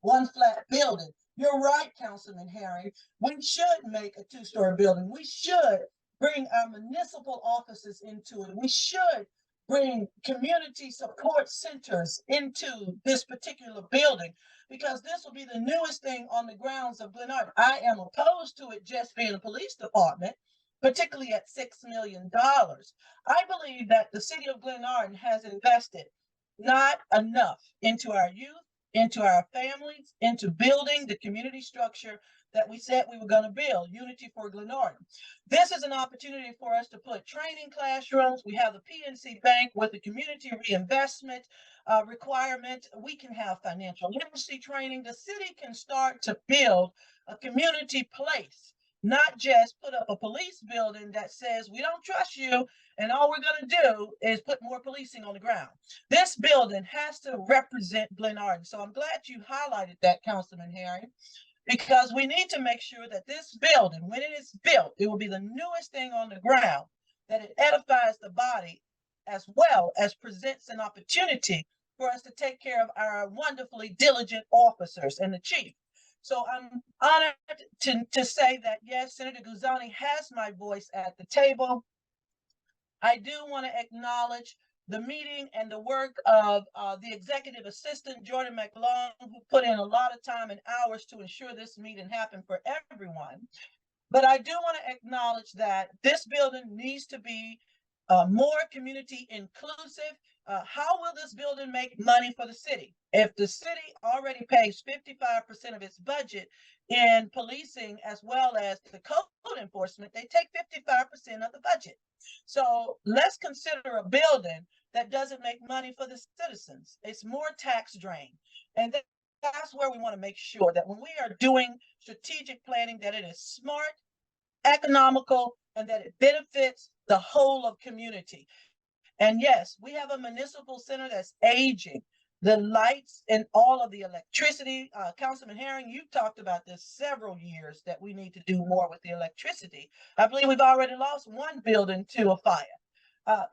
one flat building. You're right, Councilman Herring. We should make a 2-story building. We should bring our municipal offices into it. We should bring community support centers into this particular building, because this will be the newest thing on the grounds of Glenarden. I am opposed to it just being a police department, particularly at $6 million. I believe that the city of Glenarden has invested not enough into our youth, into our families, into building the community structure that we said we were going to build, Unity for Glenarden. This is an opportunity for us to put training classrooms. We have the PNC Bank with the community reinvestment requirement. We can have financial literacy training. The city can start to build a community place, not just put up a police building that says we don't trust you and all we're going to do is put more policing on the ground. This building has to represent Glenarden. So I'm glad you highlighted that, Councilman Herring, because we need to make sure that this building, when it is built, it will be the newest thing on the ground, that it edifies the body as well as presents an opportunity for us to take care of our wonderfully diligent officers and the chief. So I'm honored to say that, yes, Senator Guzoni has my voice at the table. I do want to acknowledge the meeting and the work of the executive assistant, Jordan McLong, who put in a lot of time and hours to ensure this meeting happened for everyone. But I do want to acknowledge that this building needs to be more community inclusive. How will this building make money for the city? If the city already pays 55% of its budget in policing as well as the code enforcement, they take 55% of the budget. So let's consider a building that doesn't make money for the citizens. It's more tax drain. And that's where we want to make sure that when we are doing strategic planning, that it is smart, economical, and that it benefits the whole of community. And yes, we have a municipal center that's aging. The lights and all of the electricity, Councilman Herring, you've talked about this several years, that we need to do more with the electricity. I believe we've already lost one building to a fire.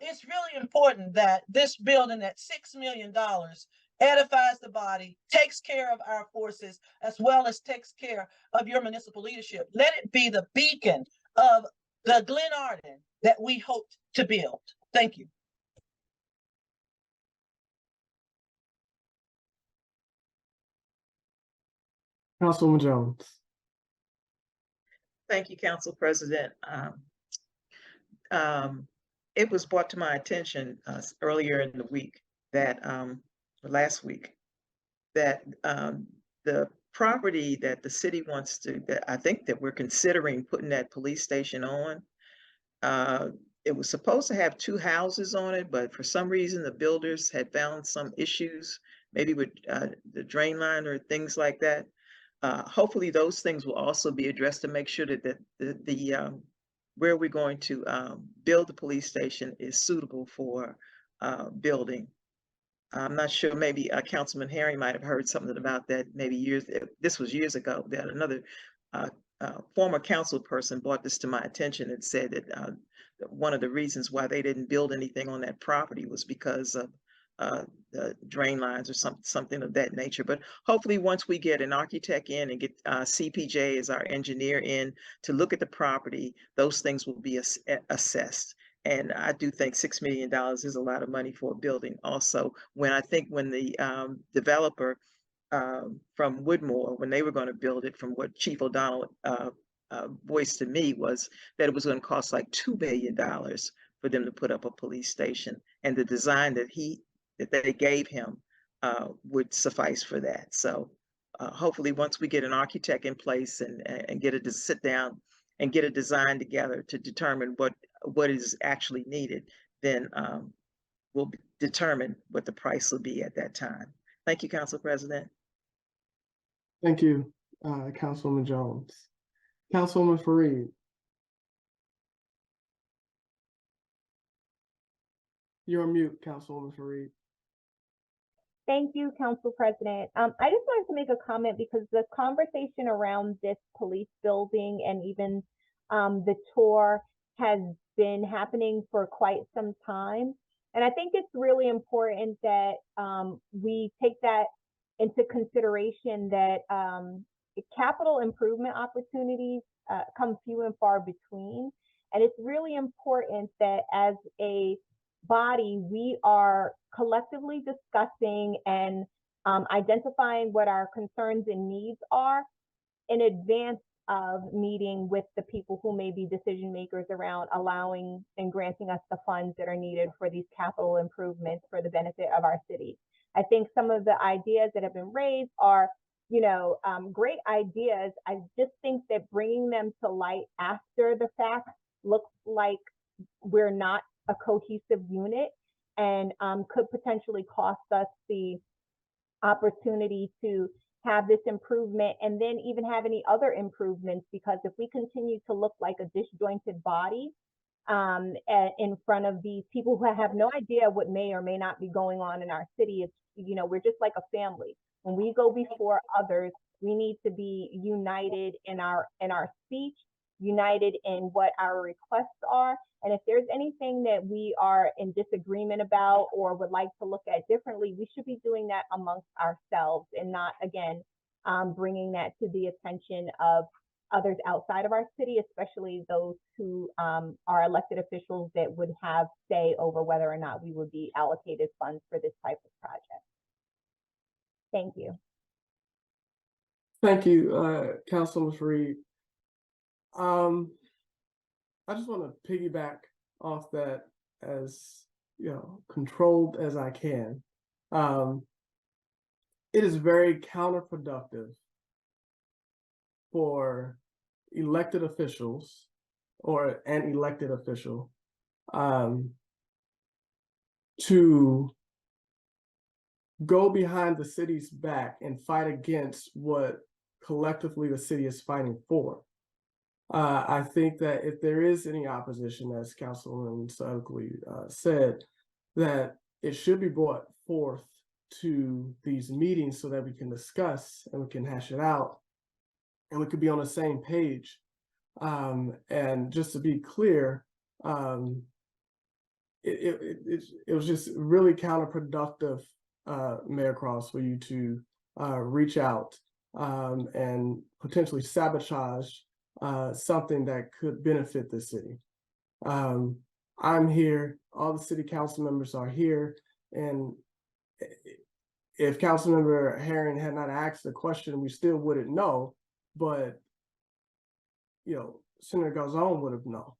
It's really important that this building at $6 million edifies the body, takes care of our forces, as well as takes care of your municipal leadership. Let it be the beacon of the Glenarden that we hoped to build. Thank you. Councilwoman Jones. Thank you, Council President. It was brought to my attention earlier in the week that, last week, that the property that the city wants to, that I think that we're considering putting that police station on, it was supposed to have 2 houses on it, but for some reason the builders had found some issues, maybe with the drain line or things like that. Hopefully those things will also be addressed to make sure that the where we're going to build the police station is suitable for building. I'm not sure, maybe Councilman Herring might have heard something about that maybe this was years ago, that another former council person brought this to my attention and said that one of the reasons why they didn't build anything on that property was because of the drain lines or something of that nature. But hopefully, once we get an architect in and get CPJ as our engineer in to look at the property, those things will be assessed. And I do think $6 million is a lot of money for a building. Also, when the developer from Woodmore, when they were going to build it, from what Chief O'Donnell voiced to me, was that it was going to cost like $2 billion for them to put up a police station, and the design that they gave him would suffice for that. So hopefully, once we get an architect in place and get it to sit down and get a design together to determine what is actually needed, then we'll determine what the price will be at that time. Thank you, Council President. Thank you, Councilwoman Jones. Councilwoman Fareed. You're on mute, Councilwoman Fareed. Thank you, Council President. I just wanted to make a comment because the conversation around this police building and even the tour has been happening for quite some time. And I think it's really important that we take that into consideration, that capital improvement opportunities come few and far between. And it's really important that as a body, we are collectively discussing and identifying what our concerns and needs are in advance of meeting with the people who may be decision makers around allowing and granting us the funds that are needed for these capital improvements for the benefit of our city. I think some of the ideas that have been raised are, great ideas. I just think that bringing them to light after the fact looks like we're not a cohesive unit, and could potentially cost us the opportunity to have this improvement and then even have any other improvements, because if we continue to look like a disjointed body in front of these people who have no idea what may or may not be going on in our city, it's, we're just like a family. When we go before others, we need to be united in our speech, united in what our requests are. And if there's anything that we are in disagreement about or would like to look at differently, we should be doing that amongst ourselves and not, again, bringing that to the attention of others outside of our city, especially those who are elected officials that would have say over whether or not we would be allocated funds for this type of project. Thank you. Thank you, Councilwoman Fareed. I just want to piggyback off that as controlled as I can. It is very counterproductive for elected officials or an elected official to go behind the city's back and fight against what collectively the city is fighting for. I think that if there is any opposition, as Councilwoman Stokely said, that it should be brought forth to these meetings so that we can discuss and we can hash it out and we could be on the same page. And just to be clear, it was just really counterproductive, Mayor Cross, for you to reach out and potentially sabotage something that could benefit the city. I'm here, all the city council members are here, and if Councilmember Herring had not asked the question, we still wouldn't know, but Senator Garzon would have known.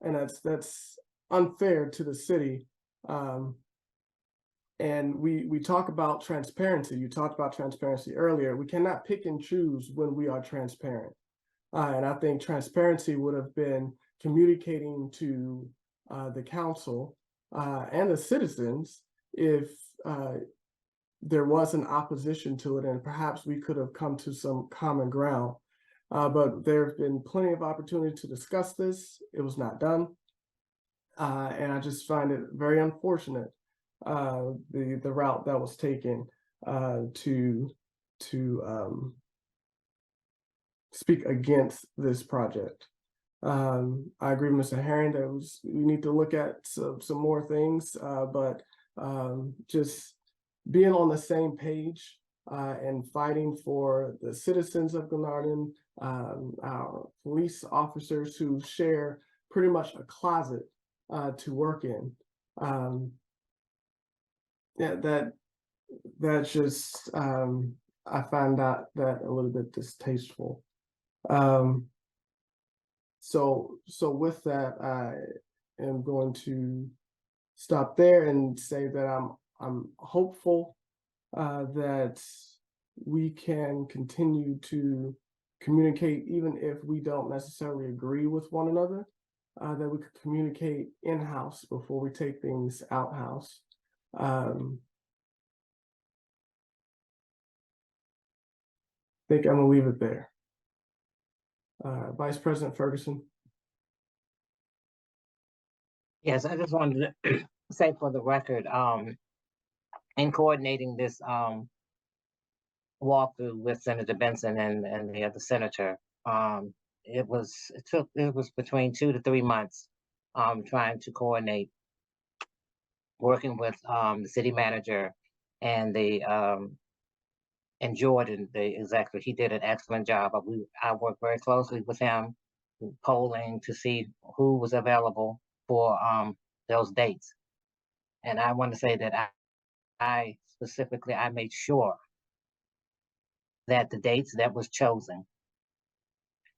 And that's unfair to the city. And we talk about transparency. You talked about transparency earlier. We cannot pick and choose when we are transparent. And I think transparency would have been communicating to the council and the citizens if there was an opposition to it, and perhaps we could have come to some common ground. But there have been plenty of opportunity to discuss this. It was not done. And I just find it very unfortunate, the route that was taken to speak against this project. I agree with Mr. Herring that we need to look at some more things, but just being on the same page and fighting for the citizens of Glenarden, our police officers who share pretty much a closet to work in. Yeah, that's just I find that a little bit distasteful. So with that, I am going to stop there and say that I'm hopeful that we can continue to communicate, even if we don't necessarily agree with one another, that we could communicate in-house before we take things out-house. I think I'm gonna leave it there. Vice President Ferguson. Yes, I just wanted to say for the record, in coordinating this walkthrough with Senator Benson and the other senator, it was between 2 to 3 months trying to coordinate, working with the city manager and and Jordan, the executive. He did an excellent job. I worked very closely with him, polling to see who was available for those dates. And I want to say that I specifically, I made sure that the dates that was chosen,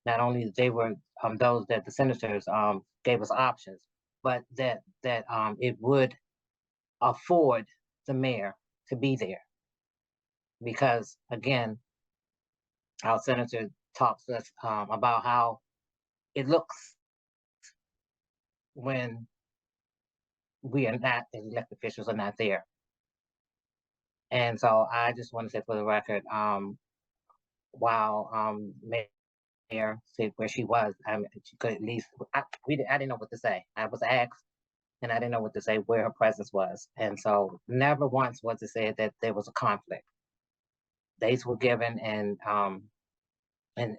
not only they were those that the senators gave us options, but that it would afford the mayor to be there. Because again, our senator talks to us about how it looks when we are not, the elected officials are not there. And so I just want to say for the record, while Mayor said where she was, she could at least, I didn't know what to say. I was asked and I didn't know what to say where her presence was. And so never once was it said that there was a conflict. Dates were given and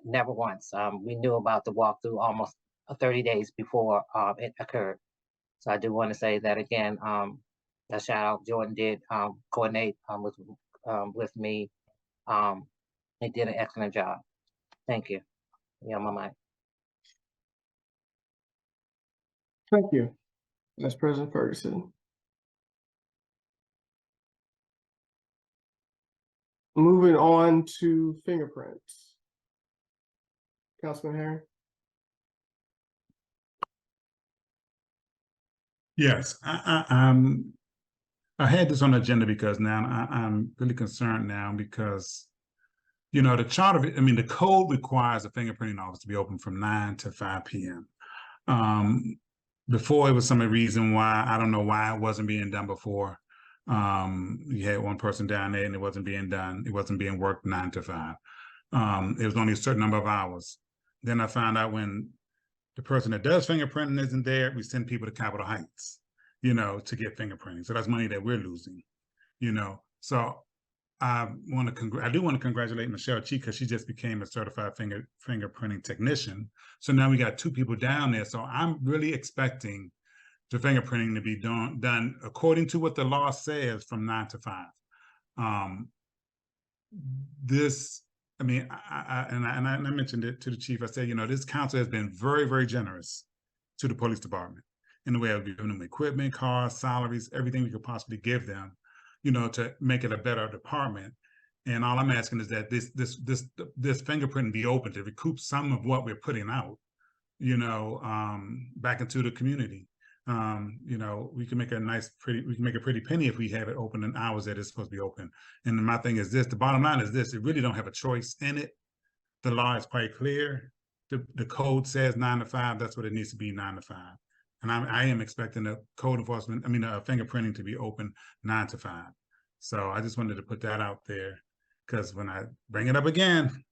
never once. We knew about the walkthrough almost 30 days before it occurred. So I do want to say that again, a shout out, Jordan did coordinate with me. He did an excellent job. Thank you. Yeah, my mic. Thank you, Vice President Ferguson. Moving on to fingerprints. Councilman Herring. Yes, I had this on the agenda because now I'm really concerned now because, you know, the charter, I mean, the code requires the fingerprinting office to be open from 9 to 5 p.m. Before, it was some reason why, I don't know why it wasn't being done before. You had one person down there and it wasn't being done. It wasn't being worked 9 to 5. It was only a certain number of hours. Then I found out when the person that does fingerprinting isn't there, we send people to Capitol Heights, you know, to get fingerprinting. So that's money that we're losing, you know. So I do want to congratulate Michelle Cheek because she just became a certified fingerprinting technician. So now we got 2 people down there. So I'm really expecting the fingerprinting to be done according to what the law says from 9 to 5. I mean, I mentioned it to the chief. I said, you know, this council has been very, very generous to the police department in the way of giving them equipment, cars, salaries, everything we could possibly give them, you know, to make it a better department. And all I'm asking is that this fingerprinting be open to recoup some of what we're putting out, you know, back into the community. You know, we can make a pretty penny if we have it open in hours that it's supposed to be open. And my thing is this, the bottom line is this, it really don't have a choice in it. The law is quite clear. The code says 9 to 5, that's what it needs to be, 9 to 5. And I am expecting the code enforcement, fingerprinting to be open 9 to 5. So I just wanted to put that out there because when I bring it up again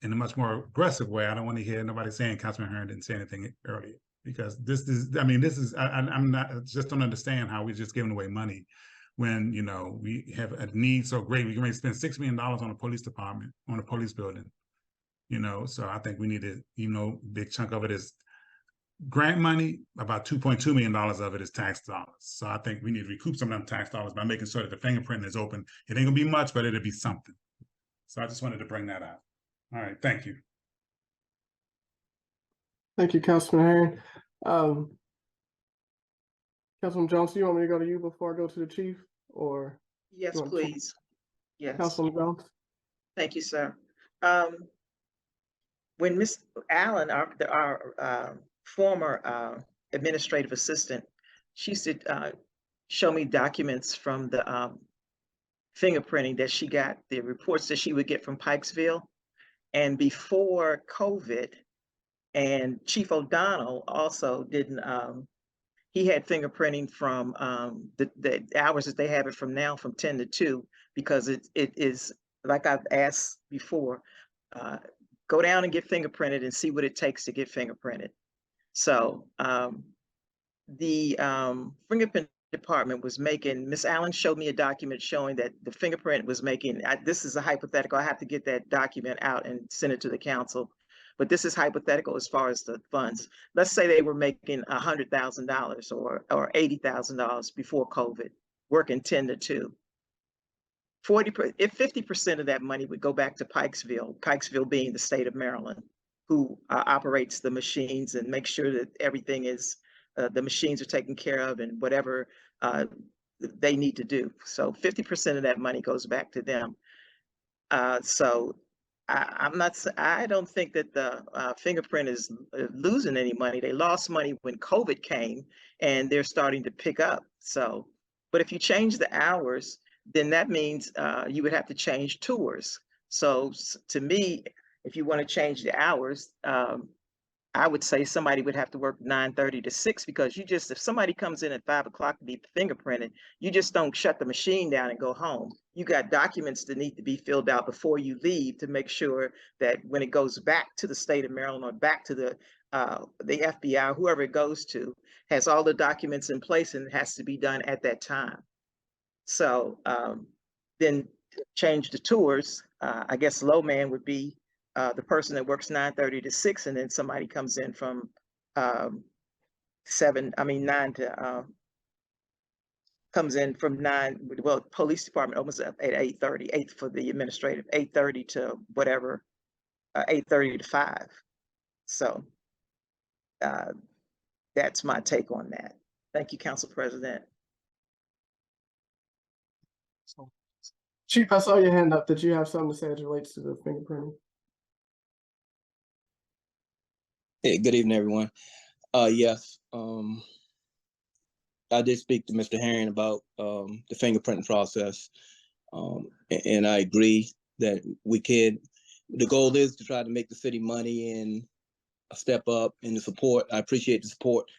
in a much more aggressive way, I don't want to hear nobody saying Councilman Herring didn't say anything earlier. Because I'm not, just don't understand how we're just giving away money when, you know, we have a need so great. We can spend $6 million on a police department, on a police building, you know. So I think we need to, you know, big chunk of it is grant money, about $2.2 million of it is tax dollars. So I think we need to recoup some of them tax dollars by making sure that the fingerprint is open. It ain't gonna be much, but it'll be something. So I just wanted to bring that out. All right, thank you. Thank you, Councilman Herring. Councilman Jones, do you want me to go to you before I go to the chief, or? Yes, you want to- please. Yes. Councilman Jones? Thank you, sir. When Ms. Allen, our former administrative assistant, she used to show me documents from the fingerprinting that she got, the reports that she would get from Pikesville. And before COVID, and Chief O'Donnell also didn't, he had fingerprinting from the hours that they have it from now, from 10 to 2, because it is, like I've asked before, go down and get fingerprinted and see what it takes to get fingerprinted. So the fingerprint department was making, Miss Allen showed me a document showing that the fingerprint was making, this is a hypothetical, I have to get that document out and send it to the council, but this is hypothetical as far as the funds. Let's say they were making $100,000 or $80,000 before COVID, working 10 to 2. 50% of that money would go back to Pikesville being the state of Maryland, who operates the machines and makes sure that everything is, the machines are taken care of and whatever they need to do. So 50% of that money goes back to them. So I don't think that the fingerprint is losing any money. They lost money when COVID came and they're starting to pick up. So, but if you change the hours, then that means you would have to change tours. So to me, if you want to change the hours, I would say somebody would have to work 9:30 to 6, because you just, if somebody comes in at 5 o'clock to be fingerprinted, you just don't shut the machine down and go home. You got documents that need to be filled out before you leave to make sure that when it goes back to the state of Maryland or back to the FBI, whoever it goes to, has all the documents in place and it has to be done at that time. So then change the tours. I guess low man would be the person that works 9:30 to 6, and then somebody comes in from 9 to comes in from 9. Well, police department opens up at 8:30, 8 for the administrative, 8:30 to whatever, 8:30 to 5. So that's my take on that. Thank you, Council President. Chief, I saw your hand up. Did you have something to say as it relates to the fingerprinting? Hey, good evening, everyone. Yes, I did speak to Mr. Herring about the fingerprinting process, and I agree that we can. The goal is to try to make the city money and a step up in the support. I appreciate the support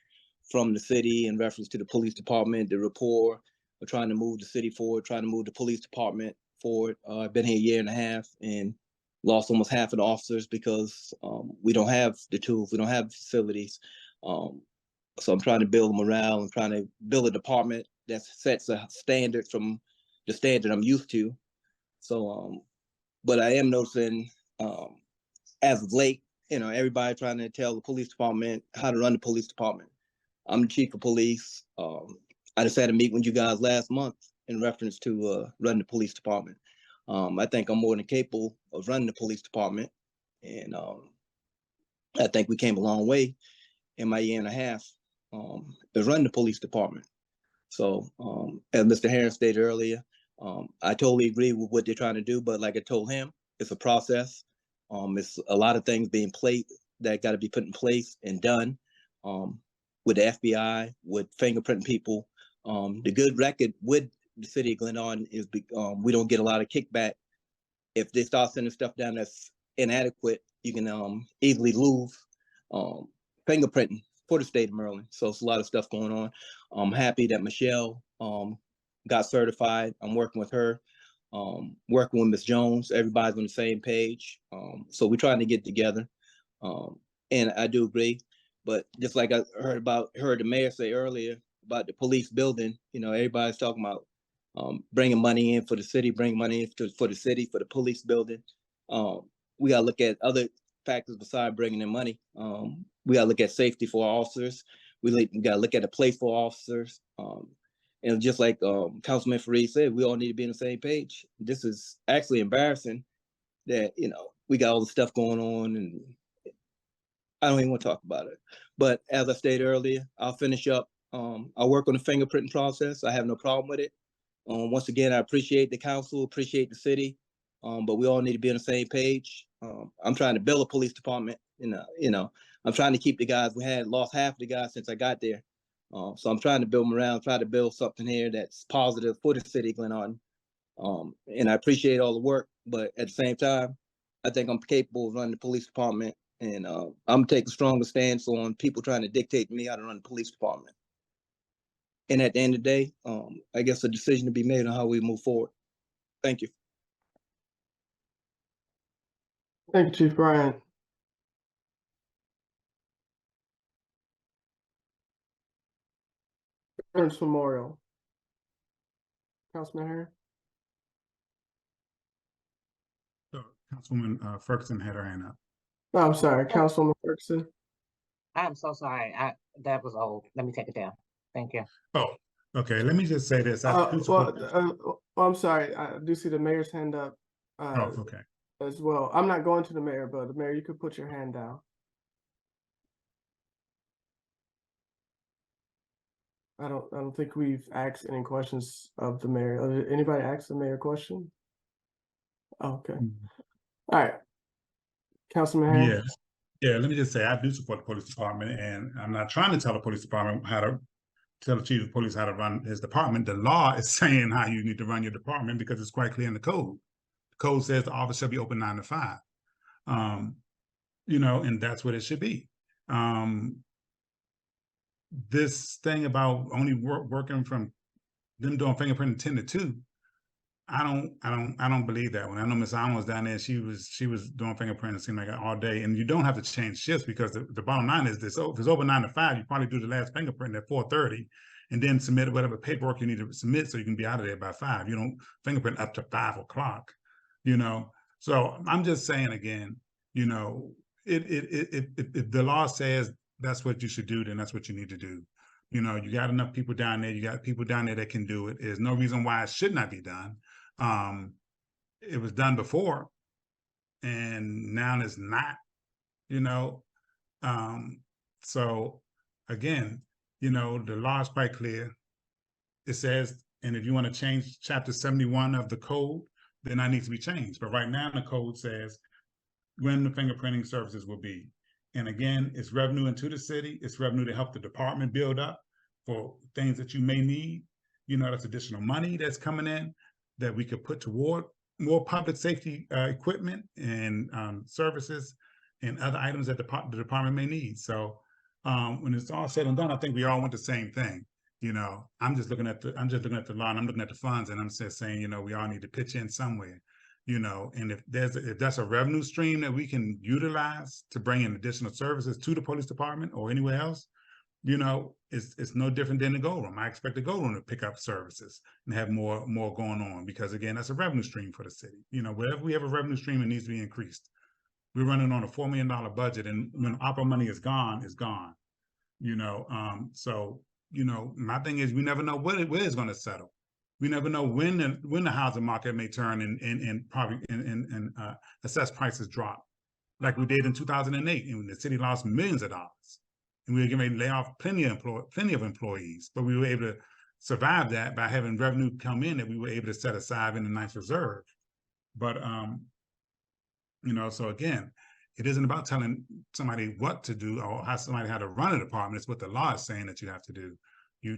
from the city in reference to the police department, the rapport. We're trying to move the city forward, trying to move the police department forward. I've been here a year and a half and lost almost half of the officers because we don't have the tools, we don't have facilities. So I'm trying to build morale and trying to build a department that sets a standard from the standard I'm used to. So, but I am noticing as of late, everybody trying to tell the police department how to run the police department. I'm the chief of police. I just had a meeting with you guys last month in reference to running the police department. I think I'm more than capable of running the police department. And I think we came a long way in my year and a half to run the police department. So as Mr. Herring stated earlier, I totally agree with what they're trying to do, but like I told him, it's a process. It's a lot of things being played that got to be put in place and done with the FBI, with fingerprinting people. The good record with the city of Glenarden is we don't get a lot of kickback. If they start sending stuff down that's inadequate, you can easily lose fingerprinting for the state of Maryland. So it's a lot of stuff going on. I'm happy that Michelle got certified. I'm working with her, working with Ms. Jones. Everybody's on the same page. So we're trying to get together. And I do agree. But just like I heard the mayor say earlier about the police building, everybody's talking about bringing money in for the city, bringing money in for the city, for the police building. We got to look at other factors besides bringing in money. we gotta look at safety for our officers. We gotta look at the place for officers. And just like Councilman Fareed said, we all need to be on the same page. This is actually embarrassing that, you know, we got all the stuff going on, and I don't even want to talk about it. But as I stated earlier, I'll finish up. I'll work on the fingerprinting process. I have no problem with it. Once again, I appreciate the council, appreciate the city, but we all need to be on the same page. I'm trying to build a police department. I'm trying to keep the guys. We had lost half the guys since I got there. So I'm trying to build them around, try to build something here that's positive for the city of Glenarden. And I appreciate all the work, but at the same time, I think I'm capable of running the police department, and I'm taking a stronger stance on people trying to dictate to me how to run the police department. And at the end of the day, I guess a decision to be made on how we move forward. Thank you. Thank you, Chief Bryant. Veterans Memorial. Councilman Harris? So Councilwoman Ferguson had her hand up. No, I'm sorry, Councilwoman Ferguson. I'm so sorry. That was old. Let me take it down. Thank you. Oh, okay. Let me just say this. I'm sorry. I do see the mayor's hand up okay. as well. I'm not going to the mayor, but the mayor, you could put your hand down. I don't think we've asked any questions of the mayor. Anybody ask the mayor a question? Okay. All right. Councilman Harris? Yeah. Let me just say, I do support the police department, and I'm not trying to tell the police department how to tell the chief of police how to run his department. The law is saying how you need to run your department because it's quite clear in the code. The code says the office shall be open 9 to 5. And that's what it should be. This thing about only working from them doing fingerprinting 10 to 2, I don't believe that one. I know Miss Allen was down there. She was doing fingerprinting, it seemed like all day. And you don't have to change shifts, because the bottom line is this: if it's over 9 to 5, you probably do the last fingerprint at 4:30, and then submit whatever paperwork you need to submit so you can be out of there by 5. You don't fingerprint up to 5 o'clock. So I'm just saying again, if the law says that's what you should do, then that's what you need to do. You got enough people down there. You got people down there that can do it. There's no reason why it should not be done. It was done before, and now it's not. So again, the law is quite clear. It says, and if you want to change chapter 71 of the code, then that needs to be changed. But right now, the code says when the fingerprinting services will be. And again, it's revenue into the city. It's revenue to help the department build up for things that you may need. That's additional money that's coming in that we could put toward more public safety equipment and services and other items that the department may need. So when it's all said and done, I think we all want the same thing. I'm just looking at the law, and I'm looking at the funds, and I'm just saying, we all need to pitch in somewhere. And if that's a revenue stream that we can utilize to bring in additional services to the police department or anywhere else, it's no different than the go room. I expect the go room to pick up services and have more going on, because again, that's a revenue stream for the city. Wherever we have a revenue stream, it needs to be increased. We're running on a $4 million budget, and when opera money is gone, it's gone. So my thing is, we never know where it's going to settle. We never know when the housing market may turn and probably assess prices drop, like we did in 2008, and when the city lost millions of dollars, and we were getting ready to lay off plenty of employees, but we were able to survive that by having revenue come in that we were able to set aside in a nice reserve. But so again, it isn't about telling somebody what to do or how to run a department. It's what the law is saying that you have to do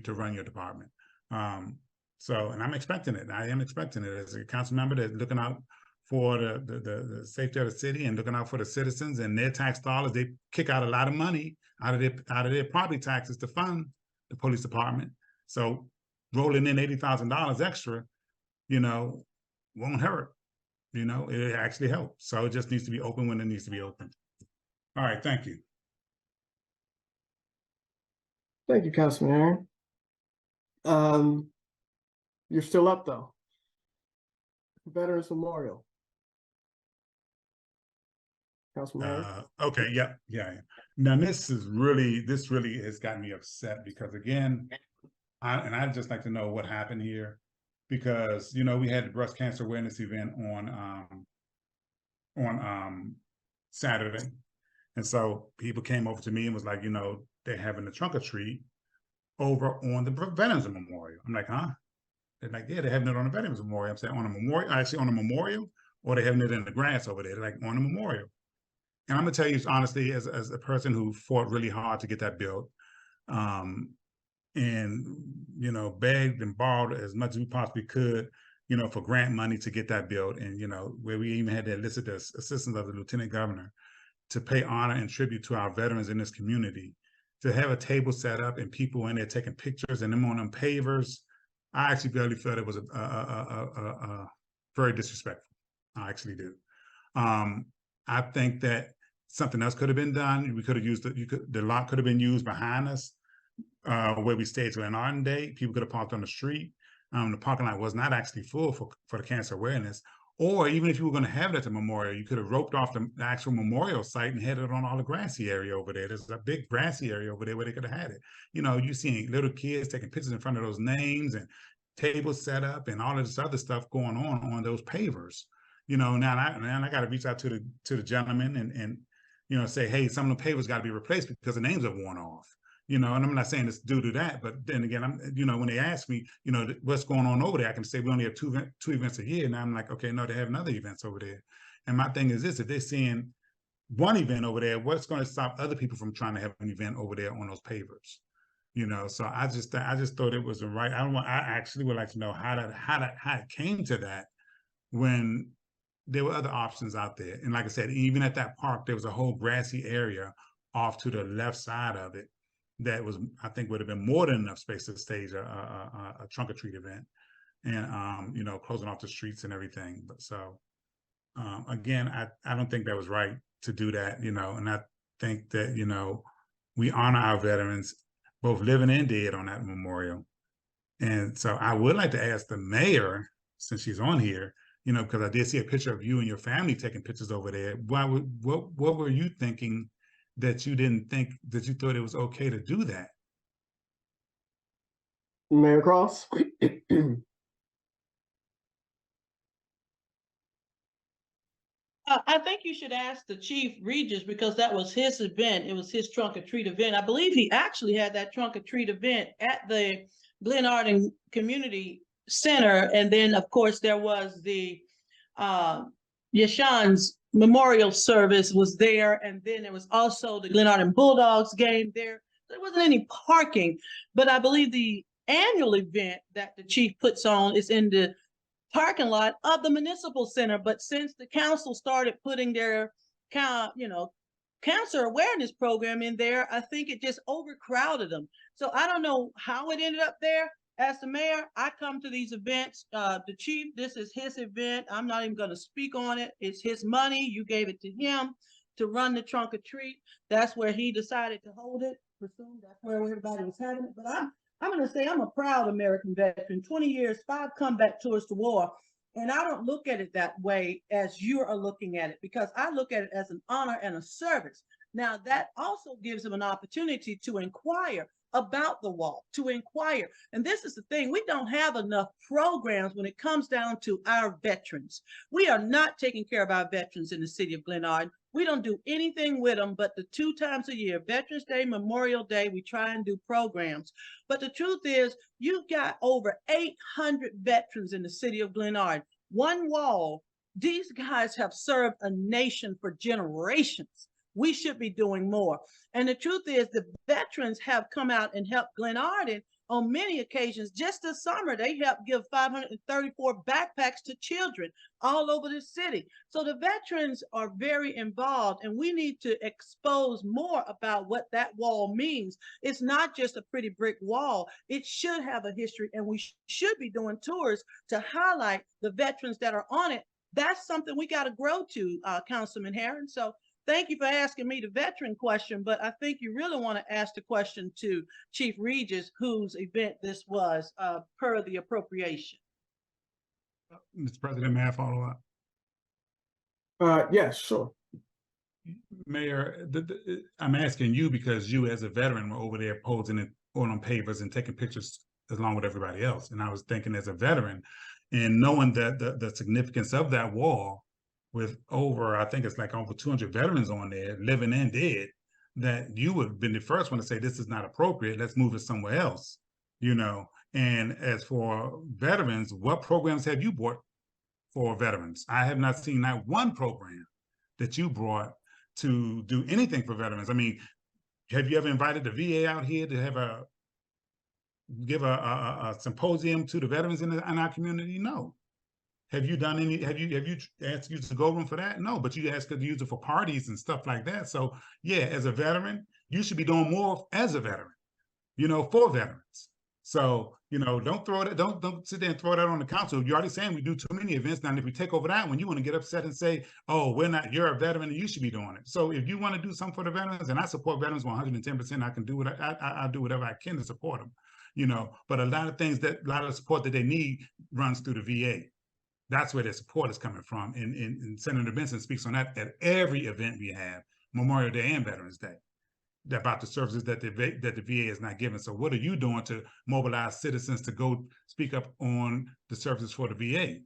to run your department. And I'm expecting it. I am expecting it as a council member that's looking out for the safety of the city and looking out for the citizens and their tax dollars. They kick out a lot of money out of their property taxes to fund the police department. So rolling in $80,000 extra, won't hurt. It actually helps. So it just needs to be open when it needs to be open. All right, thank you. Thank you, Councilman Aaron. You're still up though. Veterans Memorial. Councilman Harris. Okay, yeah. Now this really has gotten me upset because again, I'd just like to know what happened here, because we had the breast cancer awareness event on Saturday, and so people came over to me and was like, they're having a trunk or treat over on the Veterans Memorial. I'm like, huh? They're like, yeah, they're having it on the Veterans Memorial. I'm saying on a memorial, actually on a memorial, or they're having it in the grass over there. They're like on a memorial. And I'm gonna tell you honestly, as a person who fought really hard to get that built, and begged and borrowed as much as we possibly could, for grant money to get that built, and where we even had to elicit the assistance of the lieutenant governor to pay honor and tribute to our veterans in this community, to have a table set up and people in there taking pictures and them on them pavers. I actually barely felt it was a very disrespectful. I actually do. I think that something else could have been done. We could have used the lot could have been used behind us, where we staged Glenarden Day. People could have parked on the street. The parking lot was not actually full for the cancer awareness. Or even if you were going to have it at the memorial, you could have roped off the actual memorial site and had it on all the grassy area over there. There's a big grassy area over there where they could have had it. You seeing little kids taking pictures in front of those names and tables set up and all of this other stuff going on those pavers. Now I got to reach out to the gentleman and say, hey, some of the pavers got to be replaced because the names are worn off. And I'm not saying it's due to that, but then again, when they ask me, what's going on over there, I can say we only have two events a year. And I'm like, okay, no, they have other events over there. And my thing is this: if they're seeing one event over there, what's going to stop other people from trying to have an event over there on those pavers? So I just thought it was the right. I actually would like to know how it came to that when there were other options out there. And like I said, even at that park, there was a whole grassy area off to the left side of it that was, I think, would have been more than enough space to stage a trunk or treat event, and closing off the streets and everything. But so again, I don't think that was right to do that, and I think that we honor our veterans, both living and dead, on that memorial. And so I would like to ask the mayor, since she's on here, because I did see a picture of you and your family taking pictures over there. What were you thinking that you didn't think, that you thought it was okay to do that? Mayor Cross. I think you should ask the Chief Regis, because that was his event. It was his trunk or treat event. I believe he actually had that trunk or treat event at the Glenarden Community Center. And then, of course, there was the Yashan's memorial service was there. And then there was also the Glenarden Bulldogs game there. There wasn't any parking, but I believe the annual event that the chief puts on is in the parking lot of the municipal center. But since the council started putting their cancer awareness program in there, I think it just overcrowded them. So I don't know how it ended up there. As the mayor, I come to these events. The chief, this is his event. I'm not even going to speak on it. It's his money. You gave it to him to run the trunk or treat. That's where he decided to hold it. Presume that's where everybody was having it. But I'm going to say I'm a proud American veteran. 20 years, 5 combat tours to war. And I don't look at it that way as you are looking at it, because I look at it as an honor and a service. Now, that also gives them an opportunity to inquire about the wall, to inquire. And this is the thing, we don't have enough programs when it comes down to our veterans. We are not taking care of our veterans in the city of Glenarden. We don't do anything with them but the 2 times a year, Veterans Day, Memorial Day, we try and do programs. But the truth is, you've got over 800 veterans in the city of Glenarden. One wall, these guys have served a nation for generations. We should be doing more. And the truth is, the veterans have come out and helped Glenarden on many occasions. Just this summer, they helped give 534 backpacks to children all over the city. So the veterans are very involved, and we need to expose more about what that wall means. It's not just a pretty brick wall. It should have a history, and we should be doing tours to highlight the veterans that are on it. That's something we got to grow to, Councilman Herron. So thank you for asking me the veteran question, but I think you really want to ask the question to Chief Regis, whose event this was per the appropriation. Mr. President, may I follow up? Yes, sure. Mayor, I'm asking you because you as a veteran were over there posing it on pavers and taking pictures along with everybody else. And I was thinking as a veteran and knowing that the significance of that wall with over, I think it's like over 200 veterans on there, living and dead, that you would have been the first one to say, this is not appropriate, let's move it somewhere else, you know? And as for veterans, what programs have you brought for veterans? I have not seen that one program that you brought to do anything for veterans. I mean, have you ever invited the VA out here to have give a symposium to the veterans in our community? No. Have you done any? Have you asked use the go room for that? No, but you asked to use it for parties and stuff like that. So yeah, as a veteran, you should be doing more as a veteran, you know, for veterans. So, you know, don't sit there and throw that on the council. You're already saying we do too many events. Now, if we take over that one, you want to get upset and say, oh, you're a veteran and you should be doing it. So if you want to do something for the veterans, and I support veterans 110%, I can do what I do whatever I can to support them, you know, but a lot of the support that they need runs through the VA. That's where their support is coming from. And Senator Benson speaks on that at every event we have, Memorial Day and Veterans Day, about the services that the VA is not giving. So what are you doing to mobilize citizens to go speak up on the services for the VA?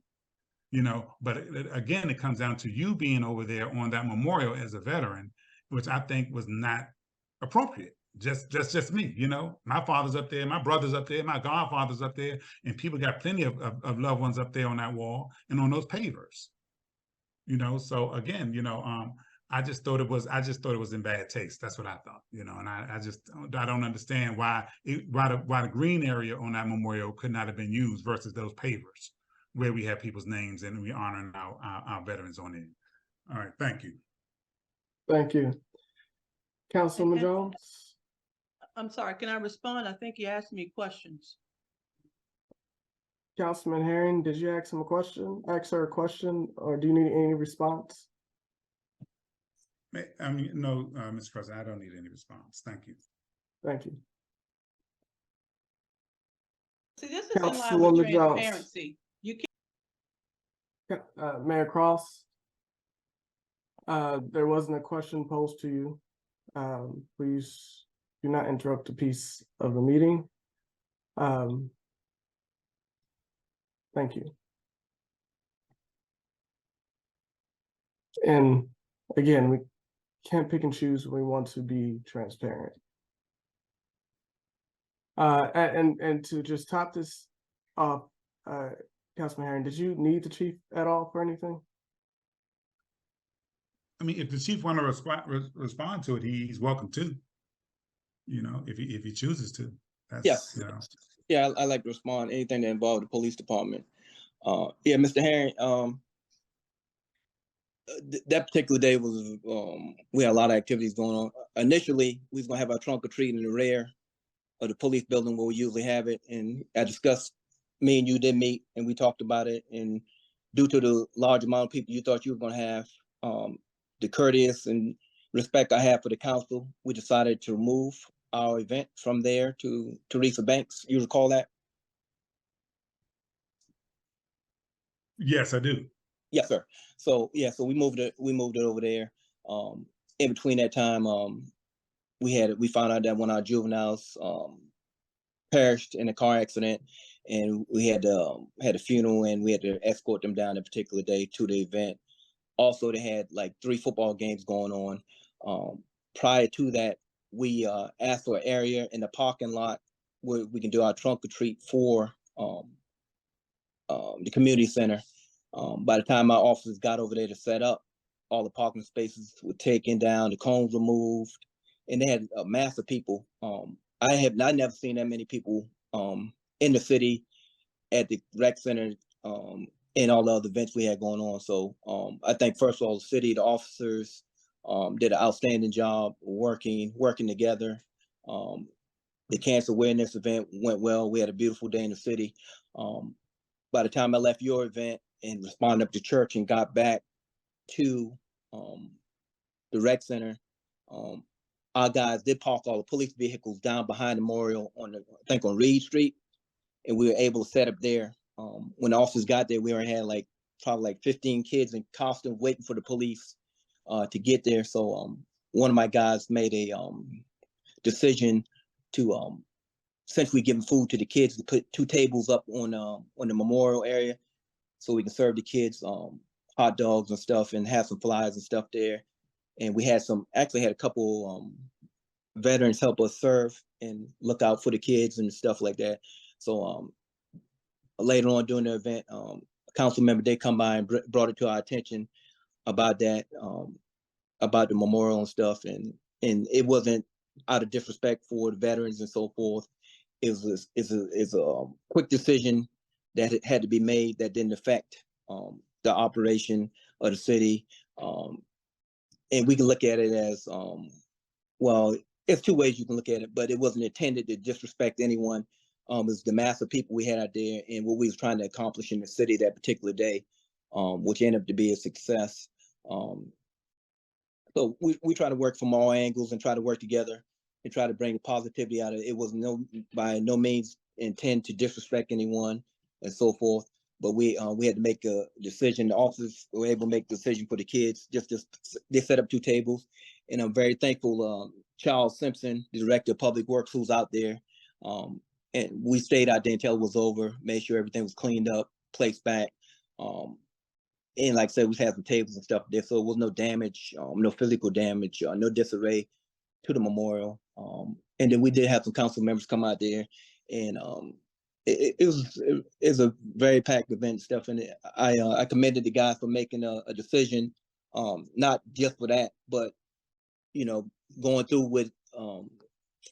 You know, but again, it comes down to you being over there on that memorial as a veteran, which I think was not appropriate. Just me, you know, my father's up there, my brother's up there, my godfather's up there, and people got plenty of loved ones up there on that wall and on those pavers, you know. So again, you know, I just thought it was in bad taste. That's what I thought, you know, and I don't understand why the green area on that memorial could not have been used versus those pavers where we have people's names and we honoring our veterans on it. All right, thank you. Thank you. Councilman And- Jones? I'm sorry, can I respond? I think you asked me questions. Councilman Herring, did you ask her a question, or do you need any response? I mean, no, Mr. President, I don't need any response. Thank you. Thank you. See, this is in line with Councilwoman Jones. transparency. You can't. Mayor Cross, there wasn't a question posed to you. Please do not interrupt the piece of the meeting. Thank you. And again, we can't pick and choose. We want to be transparent. And to just top this off, Councilman Herring, did you need the chief at all for anything? I mean, if the chief want to respond to it, he's welcome to. You know, if he chooses to. That's, Yes. you know. Yeah, I like to respond anything that involves the police department. Yeah, Mr. Herring, that particular day was we had a lot of activities going on. Initially, we was gonna have our trunk or treat in the rear of the police building where we usually have it, and I discussed. Me and you did meet, and we talked about it. And due to the large amount of people you thought you were gonna have, the courteous and respect I have for the council, we decided to move our event from there to Teresa Banks. You recall that? Yes, I do. Yes, sir. So yeah, so we moved it over there. In between that time, we found out that one of our juveniles perished in a car accident, and we had a funeral, and we had to escort them down a particular day to the event. Also, they had like 3 football games going on. Prior to that, we asked for an area in the parking lot where we can do our trunk or treat for the community center. By the time our officers got over there to set up, all the parking spaces were taken down, the cones removed, and they had a mass of people. I never seen that many people in the city at the rec center and all the other events we had going on. So I think first of all, the city, the officers did an outstanding job working together. The cancer awareness event went well. We had a beautiful day in the city. By the time I left your event and responded up to church and got back to the rec center, our guys did park all the police vehicles down behind the memorial on Reed Street, and we were able to set up there. When the officers got there, we already had probably 15 kids in costume waiting for the police to get there. So one of my guys made a decision to since we giving food to the kids, to put 2 tables up on the memorial area so we can serve the kids hot dogs and stuff and have some flies and stuff there. And we had actually had a couple veterans help us serve and look out for the kids and stuff like that. So later on during the event, a council member did come by and brought it to our attention about that, about the memorial and stuff. And it wasn't out of disrespect for the veterans and so forth. It was a quick decision that it had to be made that didn't affect the operation of the city. And we can look at it as, well, it's 2 ways you can look at it, but it wasn't intended to disrespect anyone. It was the mass of people we had out there and what we was trying to accomplish in the city that particular day, which ended up to be a success. So we try to work from all angles and try to work together and try to bring the positivity out of it. It was by no means intend to disrespect anyone and so forth. But we had to make a decision. The officers were able to make the decision for the kids. They set up 2 tables, and I'm very thankful. Charles Simpson, the director of Public Works, who's out there, and we stayed out there until it was over. Made sure everything was cleaned up, placed back, and like I said, we had some tables and stuff there, so it was no damage, no physical damage, no disarray to the memorial. And then we did have some council members come out there, and it was a very packed event and stuff. And I commended the guys for making a decision, not just for that, but going through with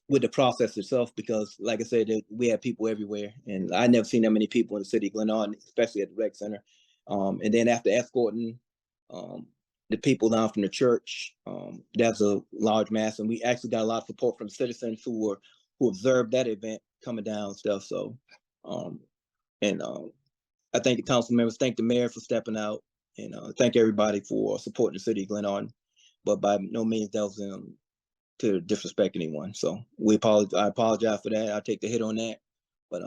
the process itself, because like I said, we had people everywhere, and I never seen that many people in the city of Glenarden, especially at the rec center. And then after escorting the people down from the church, that's a large mass, and we actually got a lot of support from citizens who observed that event coming down and stuff. So, I thank the council members, thank the mayor for stepping out, and thank everybody for supporting the city of Glenarden. But by no means that was to disrespect anyone. So I apologize for that. I take the hit on that, but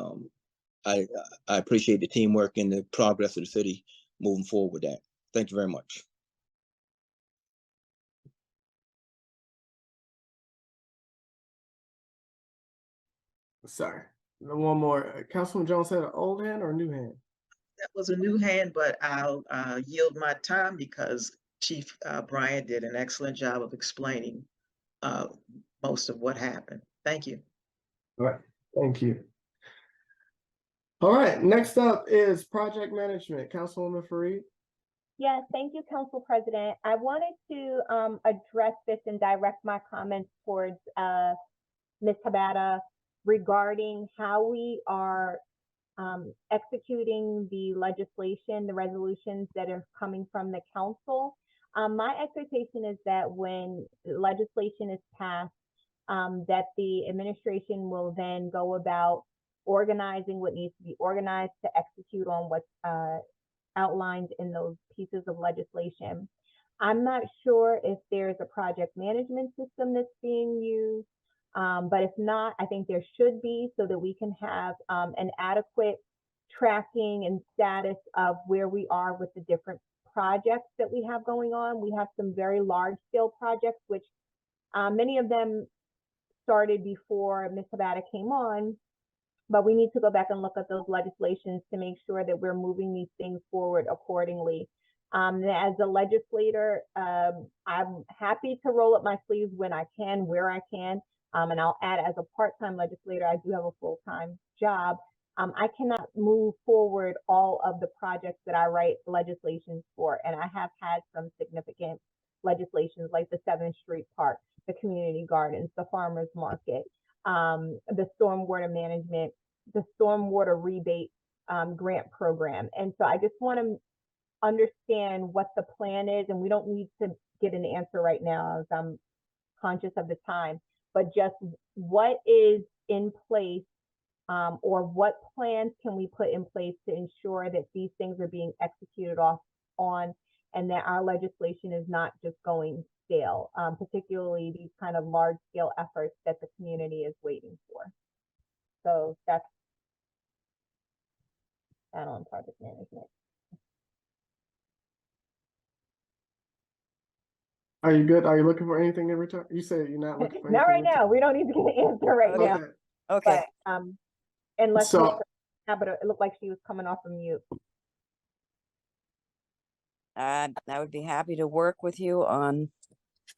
I appreciate the teamwork and the progress of the city moving forward with that. Thank you very much. Sorry. One more. Councilman Jones said an old hand or a new hand? That was a new hand, but I'll yield my time because Chief Bryant did an excellent job of explaining most of what happened. Thank you. All right. Thank you. All right. Next up is project management. Councilwoman Fareed. Yes, thank you, Council President. I wanted to address this and direct my comments towards Ms. Tabata regarding how we are executing the legislation, the resolutions that are coming from the council. My expectation is that when legislation is passed, that the administration will then go about organizing what needs to be organized to execute on what's outlined in those pieces of legislation. I'm not sure if there's a project management system that's being used, but if not, I think there should be, so that we can have an adequate tracking and status of where we are with the different projects that we have going on. We have some very large scale projects, which many of them started before Ms. Tabata came on, but we need to go back and look at those legislations to make sure that we're moving these things forward accordingly. As a legislator, I'm happy to roll up my sleeves when I can, where I can. And I'll add, as a part-time legislator, I do have a full-time job. I cannot move forward all of the projects that I write legislations for. And I have had some significant legislations like the 7th Street Park, the community gardens, the farmers market, the stormwater management, the stormwater rebate grant program. And so I just want to understand what the plan is, and we don't need to get an answer right now as I'm conscious of the time, but just what is in place, or what plans can we put in place to ensure that these things are being executed on, and that our legislation is not just going stale, particularly these kind of large scale efforts that the community is waiting for. So that's that on project management. Are you good? Are you looking for anything in return? You said you're not looking for anything. Not right in return? now. We don't need to get an answer right now. Okay. Okay. But unless So- Ms. Abbott, it looked like she was coming off of mute. I would be happy to work with you on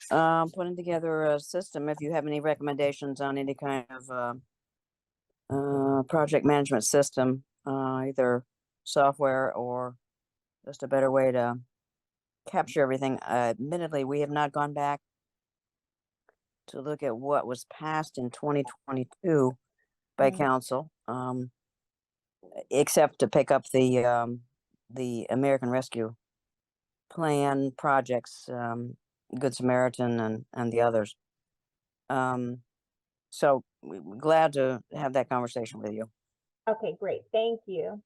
putting together a system if you have any recommendations on any kind of project management system, either software or just a better way to capture everything. Admittedly, we have not gone back to look at what was passed in 2022 by Mm. council, except to pick up the American Rescue Plan projects, Good Samaritan and the others. So we're glad to have that conversation with you. Okay, great. Thank you.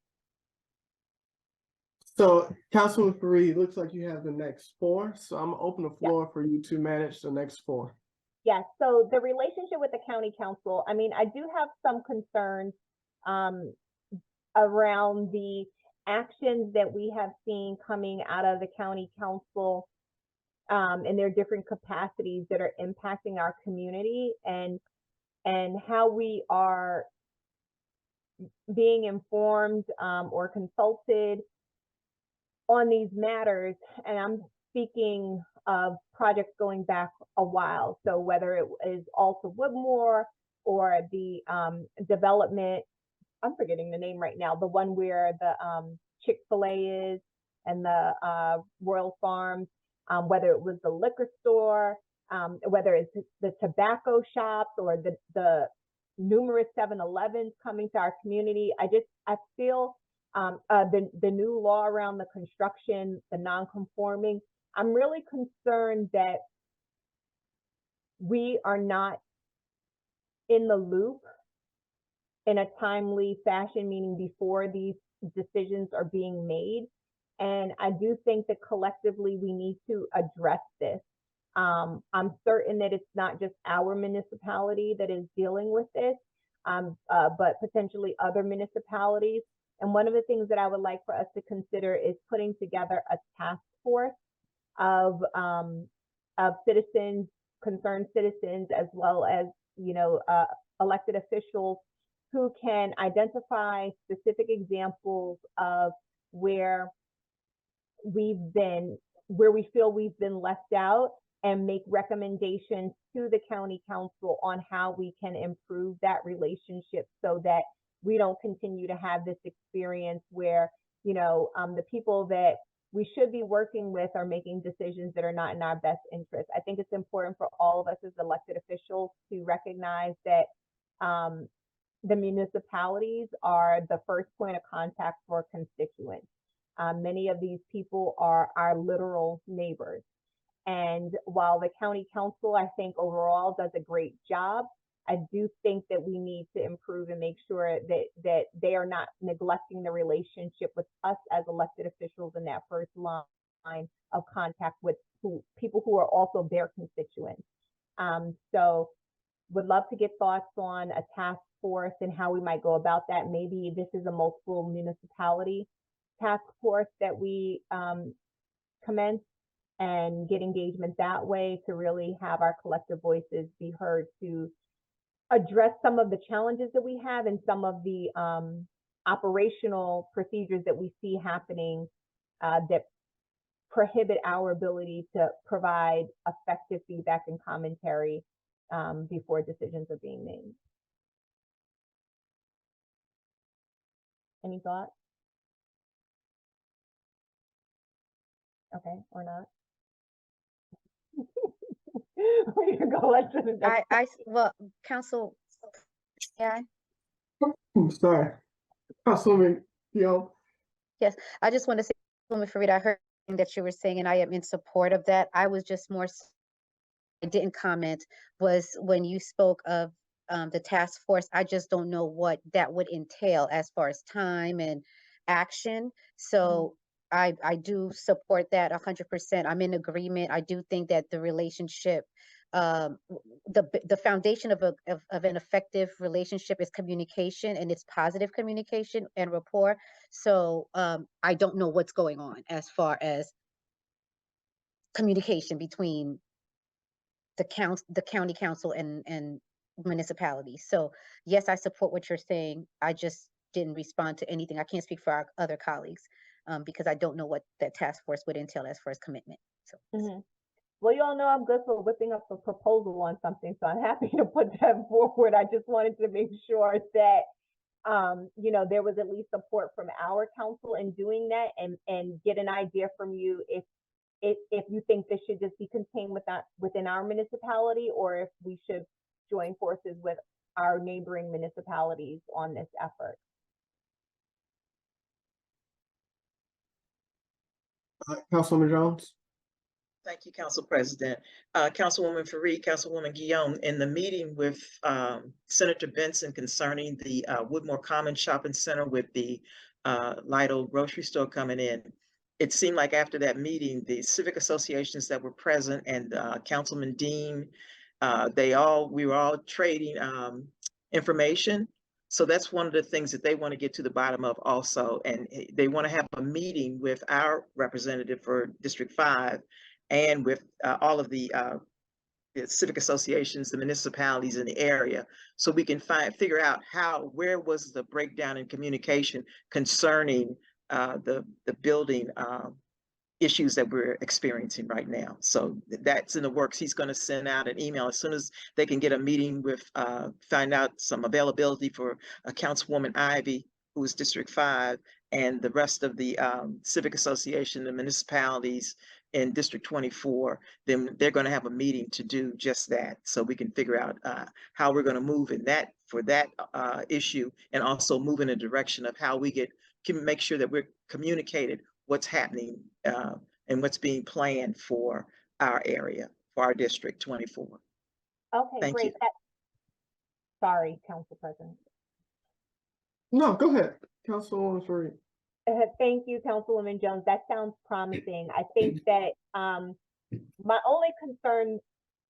So Councilman Fareed, looks like you have the next 4. So I'm gonna open the floor for you to manage the next 4. Yes, so the relationship with the county council, I mean, I do have some concerns around the actions that we have seen coming out of the county council in their different capacities that are impacting our community and how we are being informed or consulted on these matters. And I'm speaking of projects going back a while. So whether it is Alta Woodmore or the development, I'm forgetting the name right now, the one where the Chick-fil-A is and the Royal Farms, whether it was the liquor store, whether it's the tobacco shops or the numerous 7-Elevens coming to our community. I feel the new law around the construction, the non-conforming, I'm really concerned that we are not in the loop in a timely fashion, meaning before these decisions are being made. And I do think that collectively we need to address this. I'm certain that it's not just our municipality that is dealing with this, but potentially other municipalities. And one of the things that I would like for us to consider is putting together a task force of citizens, concerned citizens, as well as, elected officials who can identify specific examples of where we feel we've been left out and make recommendations to the county council on how we can improve that relationship so that we don't continue to have this experience where, the people that we should be working with are making decisions that are not in our best interest. I think it's important for all of us as elected officials to recognize that the municipalities are the first point of contact for constituents. Many of these people are our literal neighbors. And while the county council, I think overall does a great job, I do think that we need to improve and make sure that they are not neglecting the relationship with us as elected officials in that first line of contact with people who are also their constituents. So would love to get thoughts on a task force and how we might go about that. Maybe this is a multiple municipality task force that we commence and get engagement that way to really have our collective voices be heard to address some of the challenges that we have and some of the operational procedures that we see happening that prohibit our ability to provide effective feedback and commentary before decisions are being made. Any thoughts? Okay, or not? Way to go, Well, Council, yeah, Sorry. Councilwoman, yes, I just want to say, Councilwoman Fareed, I heard that you were saying, and I am in support of that. I was just more, I didn't comment, was when you spoke of the task force, I just don't know what that would entail as far as time and action. So I do support that 100%. I'm in agreement. I do think that the relationship, the foundation of an effective relationship is communication, and it's positive communication and rapport. So I don't know what's going on as far as communication between the county council and municipalities. So yes, I support what you're saying. I just didn't respond to anything. I can't speak for our other colleagues because I don't know what that task force would entail as far as commitment. So Mhm. Well, you all know I'm good for whipping up a proposal on something, so I'm happy to put that forward. I just wanted to make sure that you know, there was at least support from our council in doing that, and get an idea from you if you think this should just be contained within our municipality, or if we should join forces with our neighboring municipalities on this effort. Councilwoman Jones? Thank you, Council President. Councilwoman Fareed, Councilwoman Guillaume, in the meeting with Senator Benson concerning the Woodmore Commons Shopping Center with the Lido grocery store coming in, it seemed like after that meeting, the civic associations that were present and Councilman Dean, we were all trading information. So that's one of the things that they want to get to the bottom of also. And they want to have a meeting with our representative for District 5 and with all of the civic associations, the municipalities in the area, so we can figure out where was the breakdown in communication concerning the building issues that we're experiencing right now. So that's in the works. He's going to send out an email as soon as they can get a meeting with, find out some availability for Councilwoman Ivy, who is District 5, and the rest of the civic association, the municipalities in District 24, then they're going to have a meeting to do just that. So we can figure out how we're going to move in that for that issue, and also move in a direction of how we can make sure that we're communicated what's happening and what's being planned for our area, for our District 24. Okay, Thank great. you. Sorry, Council President. No, go ahead, Councilwoman Fareed. Thank you, Councilwoman Jones. That sounds promising. I think that my only concern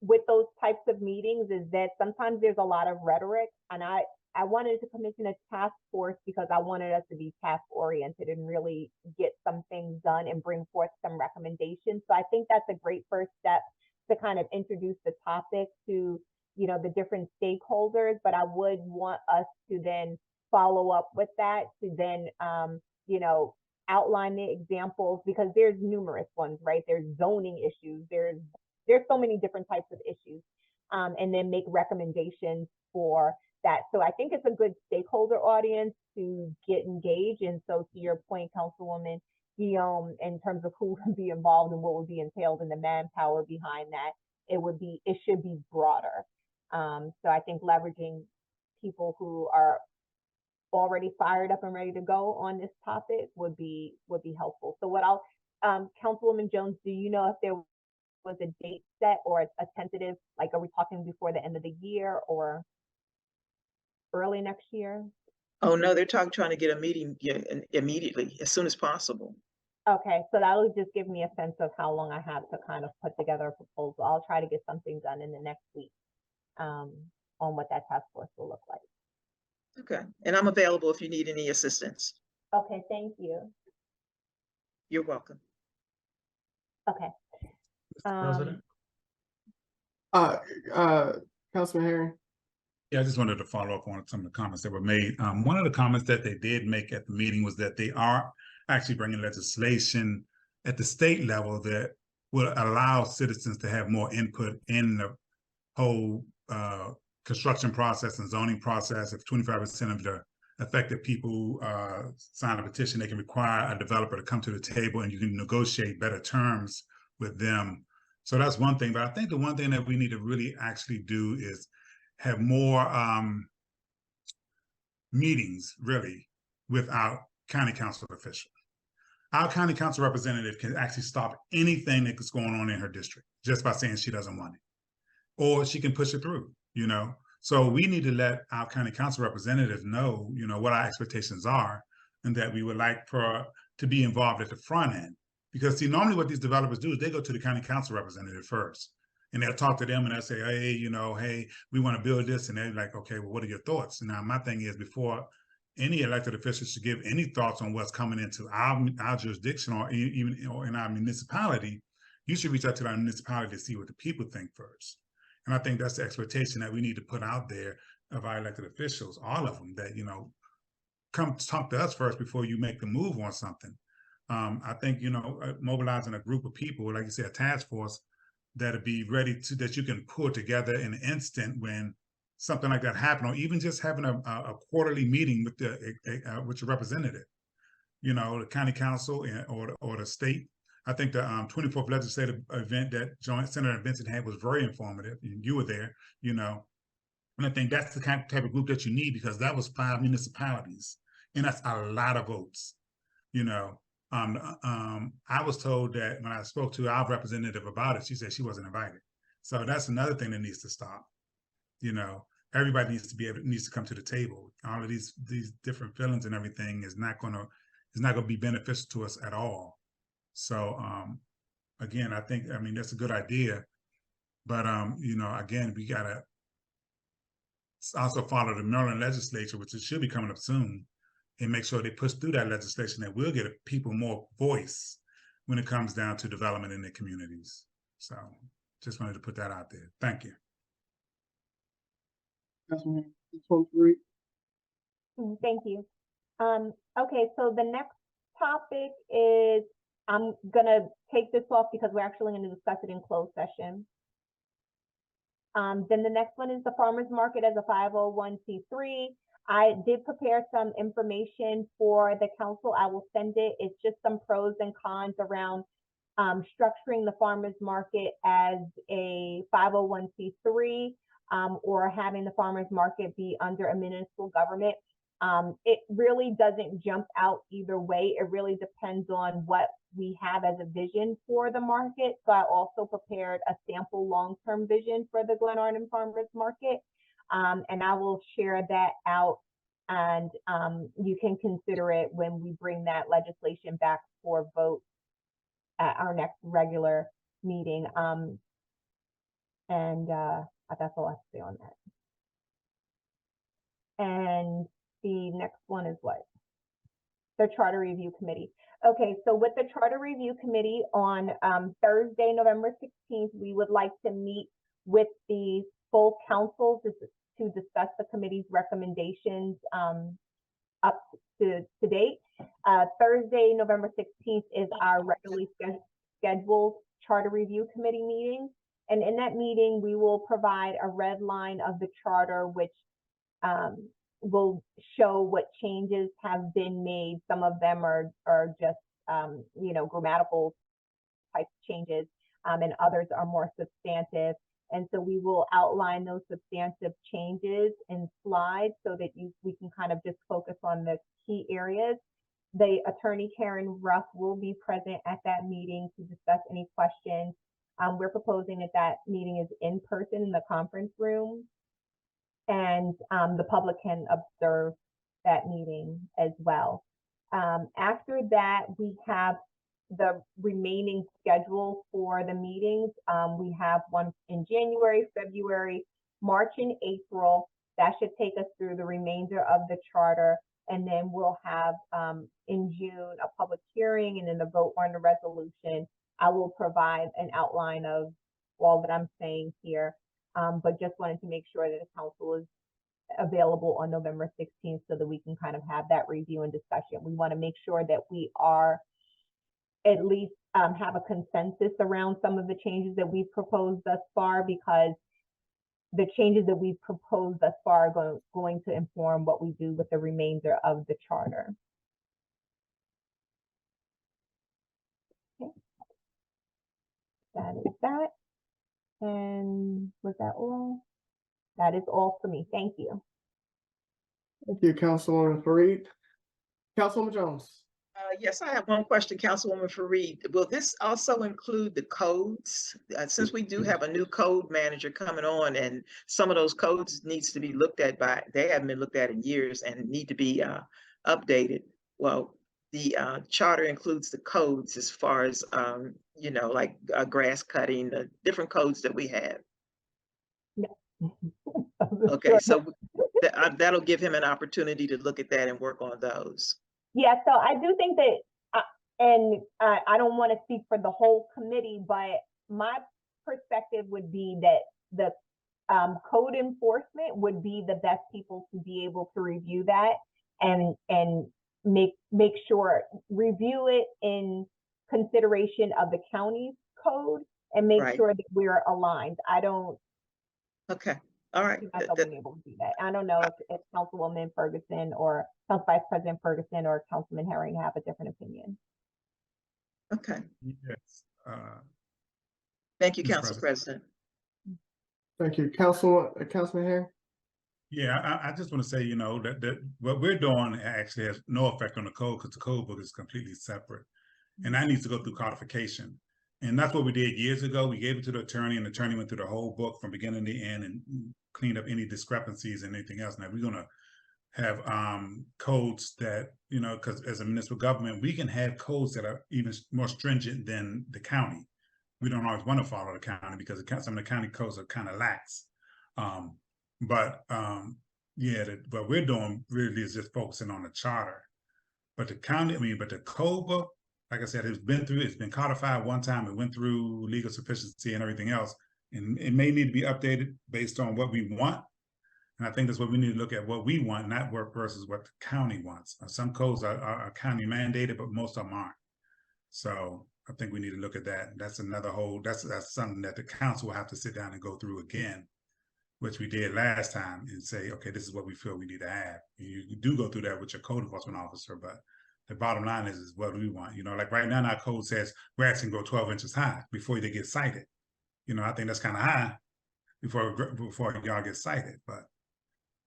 with those types of meetings is that sometimes there's a lot of rhetoric, and I wanted to commission a task force because I wanted us to be task oriented and really get some things done and bring forth some recommendations. So I think that's a great first step to kind of introduce the topic to, you know, the different stakeholders, but I would want us to then follow up with that to then you know, outline the examples, because there's numerous ones, right? There's zoning issues, there's so many different types of issues, and then make recommendations for that. So I think it's a good stakeholder audience to get engaged. And so to your point, Councilwoman Guillaume, in terms of who would be involved and what would be entailed in the manpower behind that, it should be broader. So I think leveraging people who are already fired up and ready to go on this topic would be helpful. So what Councilwoman Jones, do you know if there was a date set or a tentative, like are we talking before the end of the year or early next year? Oh no, they're trying to get a meeting immediately, as soon as possible. Okay, so that will just give me a sense of how long I have to kind of put together a proposal. I'll try to get something done in the next week on what that task force will look like. Okay, and I'm available if you need any assistance. Okay, thank you. You're welcome. Okay. President? Councilman Herring? Yeah, I just wanted to follow up on some of the comments that were made. One of the comments that they did make at the meeting was that they are actually bringing legislation at the state level that will allow citizens to have more input in the whole construction process and zoning process. If 25% of the affected people sign a petition, they can require a developer to come to the table and you can negotiate better terms with them. So that's one thing. But I think the one thing that we need to really actually do is have more meetings, really, with our county council official. Our county council representative can actually stop anything that's going on in her district just by saying she doesn't want it. Or she can push it through, you know? So we need to let our county council representatives know, you know, what our expectations are and that we would like to be involved at the front end. Because see, normally what these developers do is they go to the county council representative first and they'll talk to them and they'll say, hey, you know, hey, we want to build this. And they're like, okay, well, what are your thoughts? And now my thing is, before any elected officials should give any thoughts on what's coming into our jurisdiction or even in our municipality, you should reach out to our municipality to see what the people think first. And I think that's the expectation that we need to put out there of our elected officials, all of them, that, you know, come talk to us first before you make the move on something. I think, you know, mobilizing a group of people, like you said, a task force that'll be ready to, that you can pull together in an instant when something like that happen, or even just having a quarterly meeting with with your representative, you know, the county council or the state. I think the 24th legislative event that Joint Senator Vincent had was very informative, and you were there, you know. And I think that's the kind of type of group that you need, because that was 5 municipalities, and that's a lot of votes, you know. I was told that when I spoke to our representative about it, she said she wasn't invited. So that's another thing that needs to stop. You know, everybody needs to come to the table. All of these different feelings and everything is not gonna be beneficial to us at all. So again, I mean that's a good idea, but you know, again, we gotta also follow the Maryland legislature, which should be coming up soon, and make sure they push through that legislation that will give people more voice when it comes down to development in their communities. So just wanted to put that out there. Thank you. Thank you. Okay, so the next topic is, I'm gonna take this off because we're actually gonna discuss it in closed session. Then the next one is the farmer's market as a 501c3. I did prepare some information for the council. I will send it. It's just some pros and cons around structuring the farmer's market as a 501c3 or having the farmer's market be under a municipal government. It really doesn't jump out either way. It really depends on what we have as a vision for the market. So I also prepared a sample long-term vision for the Glenarden Farmers Market. And I will share that out, and you can consider it when we bring that legislation back for vote at our next regular meeting. That's all I have to say on that. And the next one is what? The Charter Review Committee. Okay, so with the Charter Review Committee on Thursday, November 16th, we would like to meet with the full council to discuss the committee's recommendations up to date. Thursday, November 16th is our regularly scheduled Charter Review Committee meeting. And in that meeting, we will provide a red line of the charter, which will show what changes have been made. Some of them are just, you know, grammatical type changes, and others are more substantive. And so we will outline those substantive changes in slides so that we can kind of just focus on the key areas. The attorney Karen Ruff will be present at that meeting to discuss any questions. We're proposing that meeting is in person in the conference room, and the public can observe that meeting as well. After that, we have the remaining schedule for the meetings. We have one in January, February, March, and April. That should take us through the remainder of the charter. And then we'll have in June a public hearing and then the vote on the resolution. I will provide an outline of all that I'm saying here, but just wanted to make sure that the council is available on November 16th so that we can kind of have that review and discussion. We want to make sure that we are at least have a consensus around some of the changes that we've proposed thus far, because the changes that we've proposed thus far are going to inform what we do with the remainder of the charter. Okay. That is that. And was that all? That is all for me. Thank you. Thank you, Councilwoman Fareed. Councilwoman Jones. Yes, I have one question, Councilwoman Fareed. Will this also include the codes? Since we do have a new code manager coming on, and some of those codes needs to be looked at they haven't been looked at in years and need to be updated. Well, the charter includes the codes as far as, you know, like grass cutting, the different codes that we have. Okay, so that'll give him an opportunity to look at that and work on those. Yeah, so I do think that, and I don't want to speak for the whole committee, but my perspective would be that the code enforcement would be the best people to be able to review that and make sure, review it in consideration of the county's code and make Right. sure that we're aligned. I don't Okay, all right. see myself being able to do that. I don't know if Councilwoman Ferguson or Council Vice President Ferguson or Councilman Herring have a different opinion. Okay, Yes. thank you, Mr. Council President. Thank you. Councilman Hare? Yeah, I just want to say, that what we're doing actually has no effect on the code because the code book is completely separate. And that needs to go through codification. And that's what we did years ago. We gave it to the attorney and the attorney went through the whole book from beginning to end and cleaned up any discrepancies and anything else. Now we're going to have codes that, because as a municipal government, we can have codes that are even more stringent than the county. We don't always want to follow the county because some of the county codes are kind of lax. But what we're doing really is just focusing on the charter. But the code book, like I said, it's been codified one time. It went through legal sufficiency and everything else. And it may need to be updated based on what we want. And I think that's what we need to look at, what we want, not work versus what the county wants. Some codes are county mandated, but most of them aren't. So I think we need to look at that. That's that's something that the council will have to sit down and go through again, which we did last time, and say, okay, this is what we feel we need to have. You do go through that with your code enforcement officer, but the bottom line is what do we want? Like right now, our code says rats can go 12 inches high before they get cited. I think that's kind of high before y'all get cited, but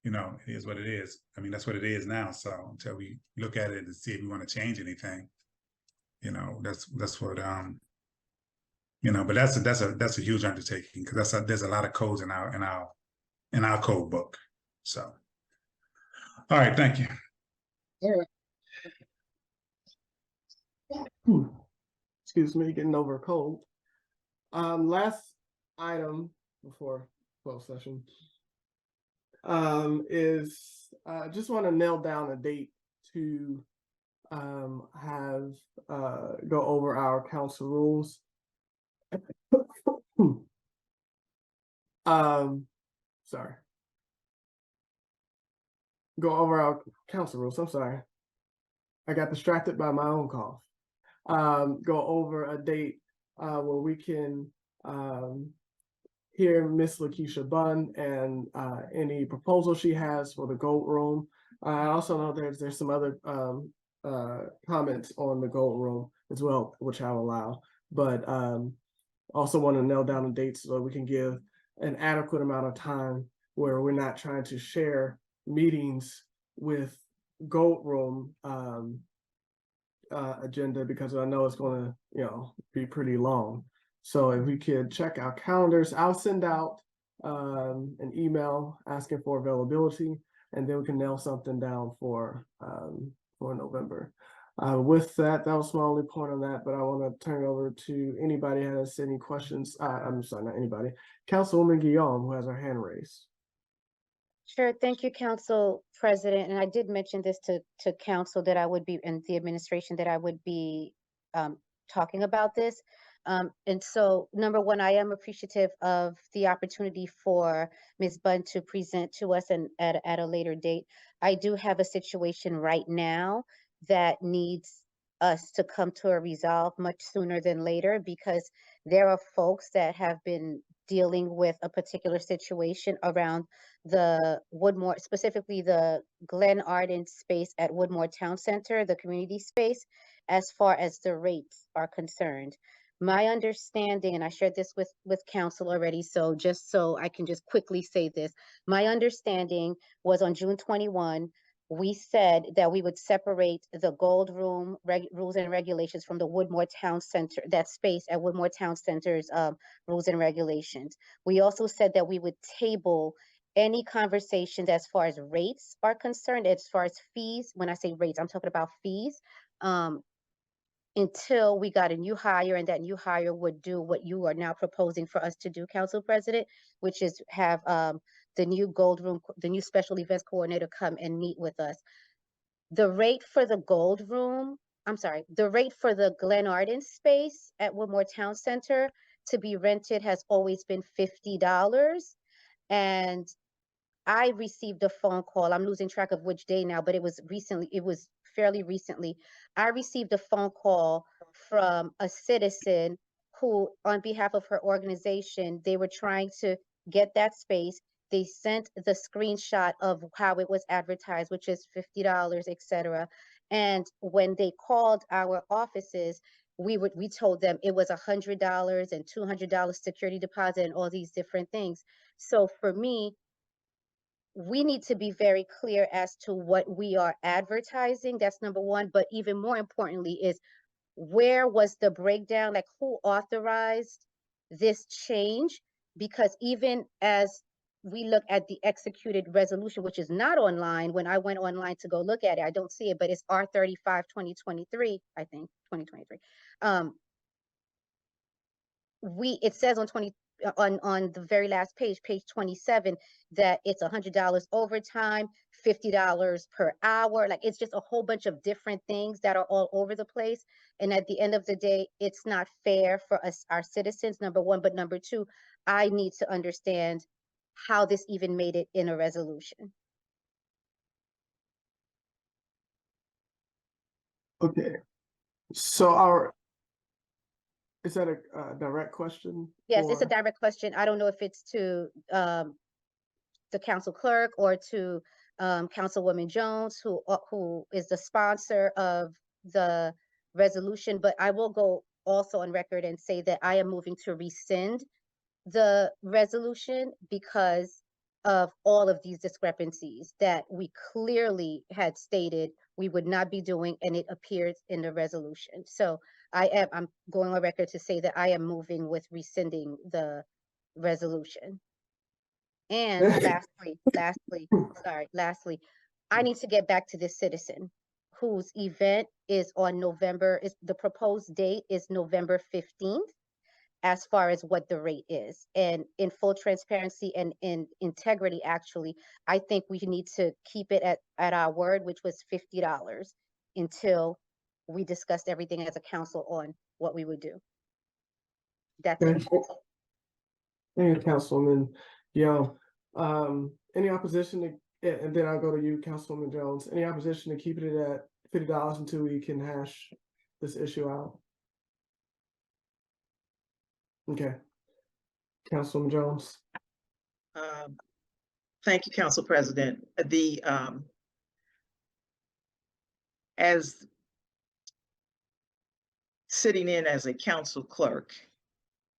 it is what it is. I mean, that's what it is now. So until we look at it and see if we want to change anything, that's what but that's a huge undertaking because there's a lot of codes in our code book. So, all right, thank you. Excuse me, getting over a cold. Last item before closed session is just want to nail down a date to have go over our council rules. Sorry. Go over our council rules. I'm sorry. I got distracted by my own cough. Go over a date where we can hear Miss Lakeisha Bunn and any proposal she has for the Gold Room. I also know there's some other comments on the Gold Room as well, which I'll allow. But also want to nail down the dates so we can give an adequate amount of time where we're not trying to share meetings with Gold Room agenda, because I know it's going to be pretty long. So if we could check our calendars, I'll send out an email asking for availability, and then we can nail something down for November. With that was my only point on that, but I want to turn it over to anybody who has any questions. I'm sorry, not anybody. Councilwoman Guillaume, who has her hand raised. Sure. Thank you, Council President. And I did mention this to Council that I would be, and the administration, that I would be talking about this. And so, number one, I am appreciative of the opportunity for Ms. Bunn to present to us and at a later date. I do have a situation right now that needs us to come to a resolve much sooner than later, because there are folks that have been dealing with a particular situation around the Woodmore, specifically the Glenarden space at Woodmore Town Center, the community space, as far as the rates are concerned. My understanding, and I shared this with council already, so just so I can just quickly say this, my understanding was on June 21, we said that we would separate the Gold Room rules and regulations from the Woodmore Town Center, that space at Woodmore Town Center's rules and regulations. We also said that we would table any conversations as far as rates are concerned, as far as fees. When I say rates, I'm talking about fees, until we got a new hire, and that new hire would do what you are now proposing for us to do, Council President, which is have the new Gold Room, the new special events coordinator come and meet with us. The rate for the Gold Room, the rate for the Glenarden space at Woodmore Town Center to be rented has always been $50. And I received a phone call. I'm losing track of which day now, but it was recently, it was fairly recently. I received a phone call from a citizen who, on behalf of her organization, they were trying to get that space. They sent the screenshot of how it was advertised, which is $50, etc. And when they called our offices, we told them it was $100 and $200 security deposit and all these different things. So for me, we need to be very clear as to what we are advertising. That's number one. But even more importantly is, where was the breakdown? Like, who authorized this change? Because even as we look at the executed resolution, which is not online, when I went online to go look at it, I don't see it, but it's R35/2023, I think, 2023. It says on the very last page, page 27, that it's $100 overtime, $50 per hour. Like, it's just a whole bunch of different things that are all over the place. And at the end of the day, it's not fair for us, our citizens, number one. But number two, I need to understand how this even made it in a resolution. Okay, so is that a direct question? Yes, it's a for- direct question. I don't know if it's to the council clerk or to Councilwoman Jones, who is the sponsor of the resolution, but I will go also on record and say that I am moving to rescind the resolution because of all of these discrepancies that we clearly had stated we would not be doing, and it appears in the resolution. So I'm going on record to say that I am moving with rescinding the resolution. And lastly, I need to get back to this citizen whose event is on the proposed date is November 15th, as far as what the rate is. And in full transparency and in integrity, actually, I think we need to keep it at our word, which was $50, until we discussed everything as a council on what we would do. That's it. Thank you, Councilwoman Young. Any opposition to, and then I'll go to you, Councilwoman Jones. Any opposition to keeping it at $50 until we can hash this issue out? Okay. Councilwoman Jones. Thank you, Council President. As sitting in as a council clerk,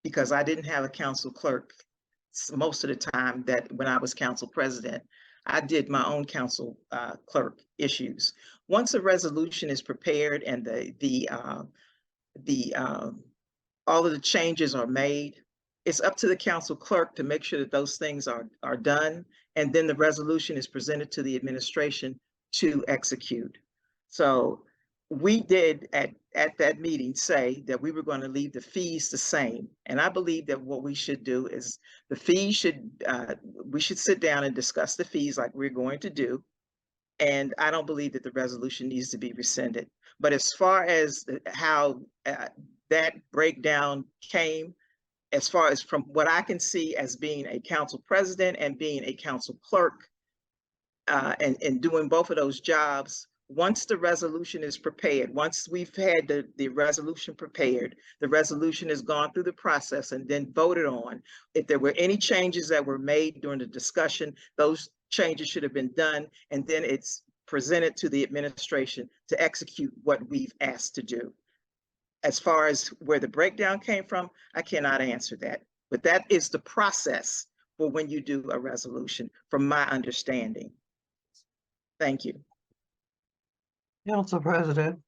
because I didn't have a council clerk most of the time that when I was council president, I did my own council clerk issues. Once a resolution is prepared and all of the changes are made, it's up to the council clerk to make sure that those things are done, and then the resolution is presented to the administration to execute. So we did at that meeting say that we were going to leave the fees the same. And I believe that what we should do is the fees we should sit down and discuss the fees like we're going to do. And I don't believe that the resolution needs to be rescinded. But as far as how that breakdown came, as far as from what I can see as being a council president and being a council clerk, and doing both of those jobs, once the resolution is prepared, once we've had the resolution prepared, the resolution has gone through the process and then voted on. If there were any changes that were made during the discussion, those changes should have been done, and then it's presented to the administration to execute what we've asked to do. As far as where the breakdown came from, I cannot answer that, but that is the process for when you do a resolution, from my understanding. Thank you. Council President.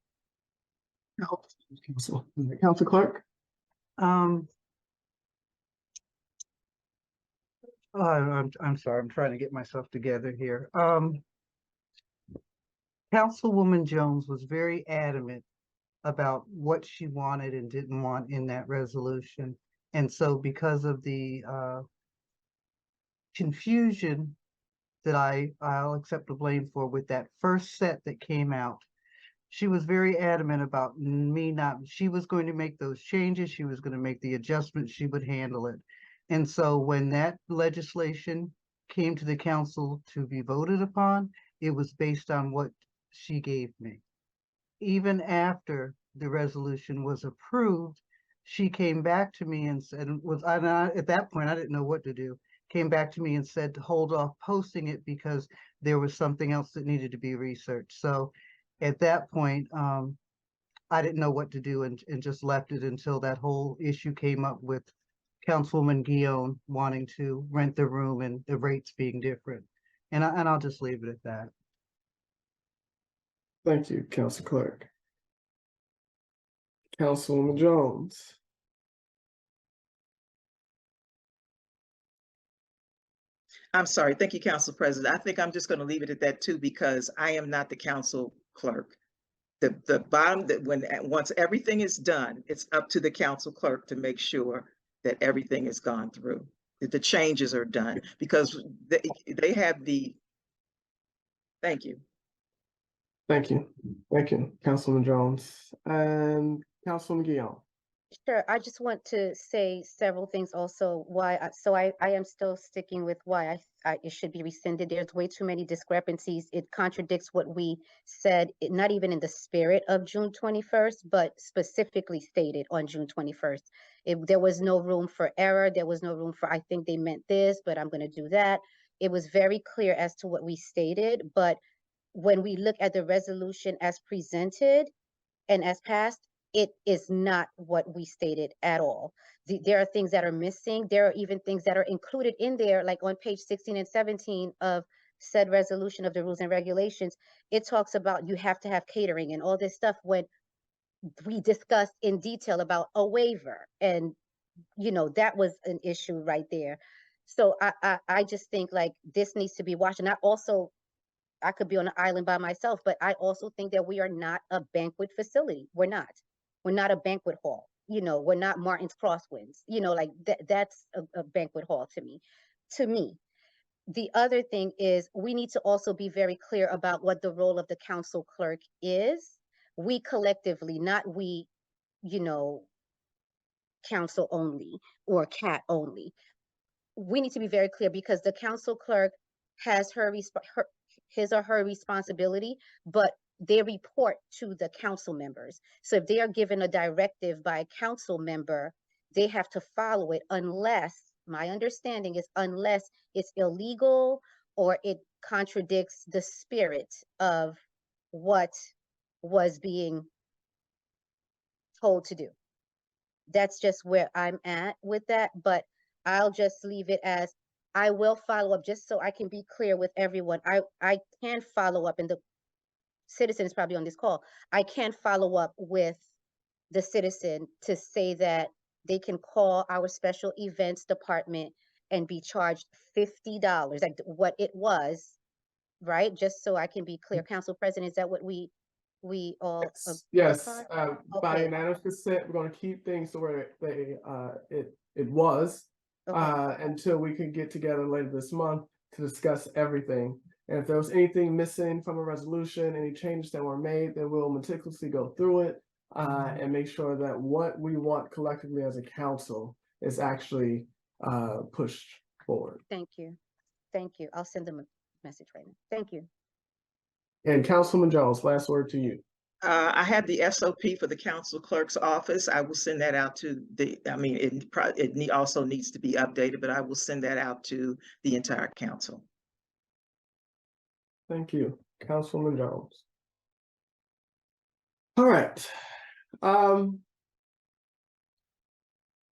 Council Clerk. I'm sorry, I'm trying to get myself together here. Councilwoman Jones was very adamant about what she wanted and didn't want in that resolution. And so because of the confusion that I'll accept the blame for with that first set that came out, she was very adamant about she was going to make those changes, she was going to make the adjustments, she would handle it. And so when that legislation came to the council to be voted upon, it was based on what she gave me. Even after the resolution was approved, she came back to me and said, at that point, I didn't know what to do, came back to me and said to hold off posting it because there was something else that needed to be researched. So at that point, I didn't know what to do and just left it until that whole issue came up with Councilwoman Guillaume wanting to rent the room and the rates being different. And I'll just leave it at that. Thank you, Council Clerk. Councilwoman Jones. I'm sorry. Thank you, Council President. I think I'm just going to leave it at that too, because I am not the council clerk. The bottom, that once everything is done, it's up to the council clerk to make sure that everything is gone through, that the changes are done, because they have the, thank you. Thank you. Thank you, Councilwoman Jones. And Councilwoman Guillaume. Sure, I just want to say several things also why, I am still sticking with why it should be rescinded. There's way too many discrepancies. It contradicts what we said, not even in the spirit of June 21st, but specifically stated on June 21st. There was no room for error. There was no room for, I think they meant this, but I'm going to do that. It was very clear as to what we stated, but when we look at the resolution as presented and as passed, it is not what we stated at all. There are things that are missing. There are even things that are included in there, like on page 16 and 17 of said resolution of the rules and regulations. It talks about you have to have catering and all this stuff when we discussed in detail about a waiver. And, that was an issue right there. So I just think like this needs to be watched. And I could be on an island by myself, but I also think that we are not a banquet facility. We're not. We're not a banquet hall. We're not Martin's Crosswinds. Like that's a banquet hall to me. To me, the other thing is we need to also be very clear about what the role of the council clerk is. We collectively, not we, council only or cat only. We need to be very clear because the council clerk has his or her responsibility, but they report to the council members. So if they are given a directive by a council member, they have to follow it unless, my understanding is unless it's illegal or it contradicts the spirit of what was being told to do. That's just where I'm at with that, but I'll just leave it as I will follow up just so I can be clear with everyone. I can follow up, and the citizen is probably on this call. I can follow up with the citizen to say that they can call our special events department and be charged $50, like what it was, right? Just so I can be clear. Council President, is that what we all Yes, upon? by Okay. unanimous consent, we're going to keep things to where it was Okay. until we can get together later this month to discuss everything. And if there was anything missing from a resolution, any changes that were made, then we'll meticulously go through it and make sure that what we want collectively as a council is actually pushed forward. Thank you. Thank you. I'll send them a message right now. Thank you. And Councilman Jones, last word to you. I have the SOP for the council clerk's office. I will send that out to it also needs to be updated, but I will send that out to the entire council. Thank you, Councilwoman Jones. All right.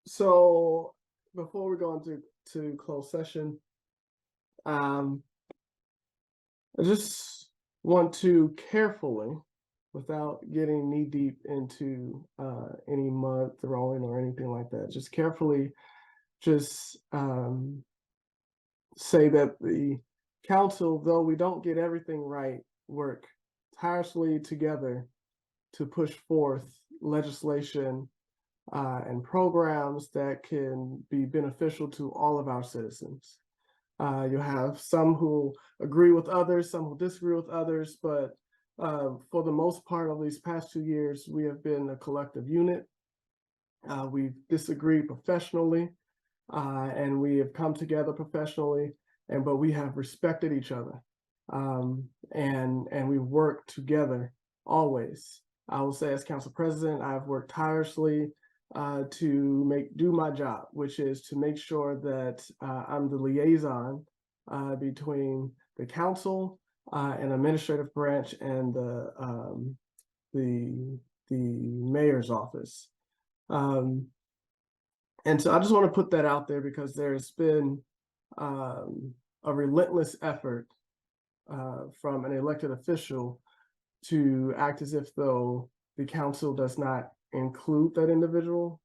So before we go into closed session, I just want to carefully, without getting knee deep into any mud throwing or anything like that, just carefully say that the council, though we don't get everything right, work tirelessly together to push forth legislation and programs that can be beneficial to all of our citizens. You have some who agree with others, some who disagree with others, but for the most part of these past 2 years, we have been a collective unit. We've disagreed professionally, and we have come together professionally, but we have respected each other, and we work together always. I will say, as council president, I've worked tirelessly to do my job, which is to make sure that I'm the liaison between the council and administrative branch and the mayor's office. And so I just want to put that out there because there's been a relentless effort from an elected official to act as if though the council does not include that individual,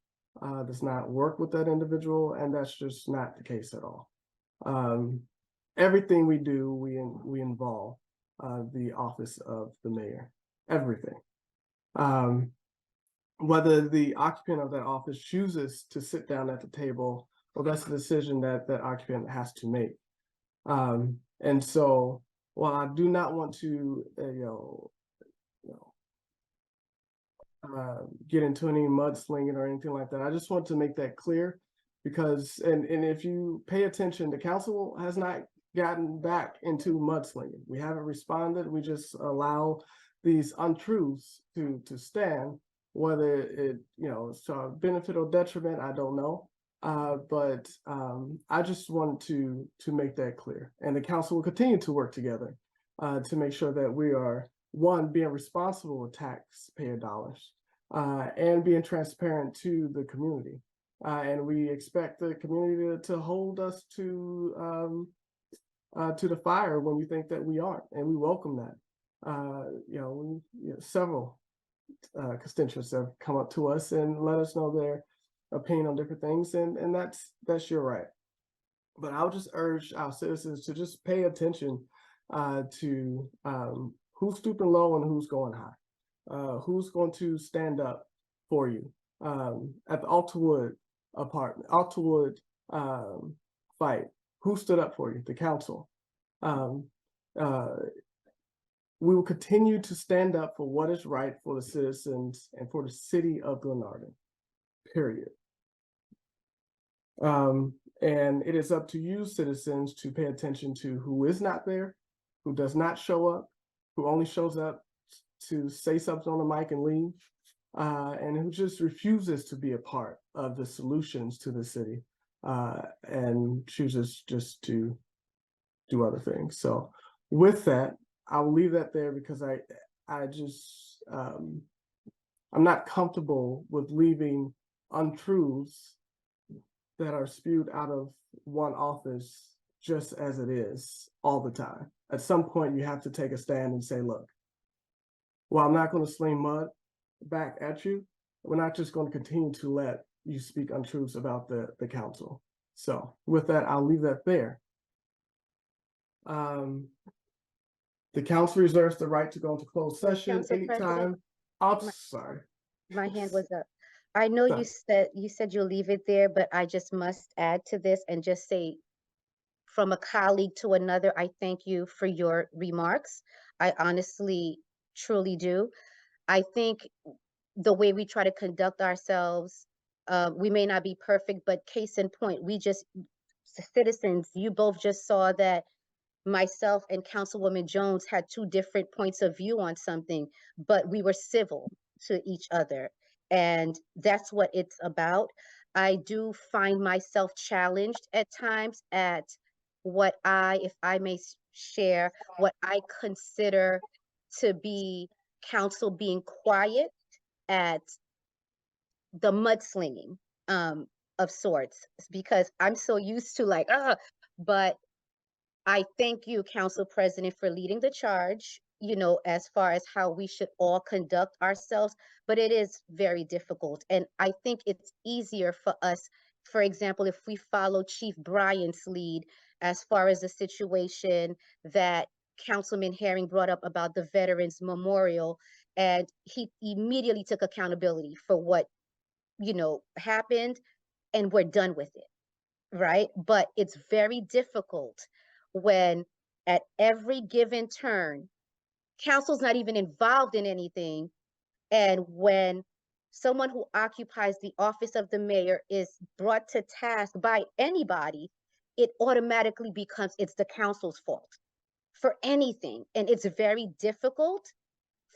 does not work with that individual, and that's just not the case at all. Everything we do, we involve the office of the mayor, everything. Whether the occupant of that office chooses to sit down at the table, well, that's a decision that that occupant has to make. And so, while I do not want to, get into any mudslinging or anything like that, I just want to make that clear because, and if you pay attention, the council has not gotten back into mudslinging. We haven't responded. We just allow these untruths to stand. Whether it, it's a benefit or detriment, I don't know. But I just wanted to make that clear. And the council will continue to work together to make sure that we are, one, being responsible with taxpayer dollars and being transparent to the community. And we expect the community to hold us to the fire when we think that we aren't, and we welcome that. Several constituents have come up to us and let us know their opinion on different things, and that's your right. But I'll just urge our citizens to just pay attention to who's stooping low and who's going high, who's going to stand up for you. At the Altawood fight, who stood up for you? The council. We will continue to stand up for what is right for the citizens and for the city of Glenarden, period. And it is up to you, citizens, to pay attention to who is not there, who does not show up, who only shows up to say something on the mic and leave, and who just refuses to be a part of the solutions to the city and chooses just to do other things. So with that, I will leave that there because I just, I'm not comfortable with leaving untruths that are spewed out of one office just as it is all the time. At some point, you have to take a stand and say, look, while I'm not going to sling mud back at you, we're not just going to continue to let you speak untruths about the council. So with that, I'll leave that there. The council reserves the right to go into closed session Council anytime. President, Sorry. my hand was up. I know you said you'll leave it there, but I just must add to this and just say, from a colleague to another, I thank you for your remarks. I honestly, truly do. I think the way we try to conduct ourselves, we may not be perfect, but case in point, citizens, you both just saw that myself and Councilwoman Jones had two different points of view on something, but we were civil to each other. And that's what it's about. I do find myself challenged at times at if I may share, what I consider to be council being quiet at the mudslinging of sorts, because I'm so used to but I thank you, Council President, for leading the charge, as far as how we should all conduct ourselves, but it is very difficult. And I think it's easier for us, for example, if we follow Chief Bryant's lead as far as the situation that Councilman Herring brought up about the Veterans Memorial, and he immediately took accountability for what, happened, and we're done with it. Right? But it's very difficult when at every given turn, council's not even involved in anything. And when someone who occupies the office of the mayor is brought to task by anybody, it automatically becomes it's the council's fault for anything. And it's very difficult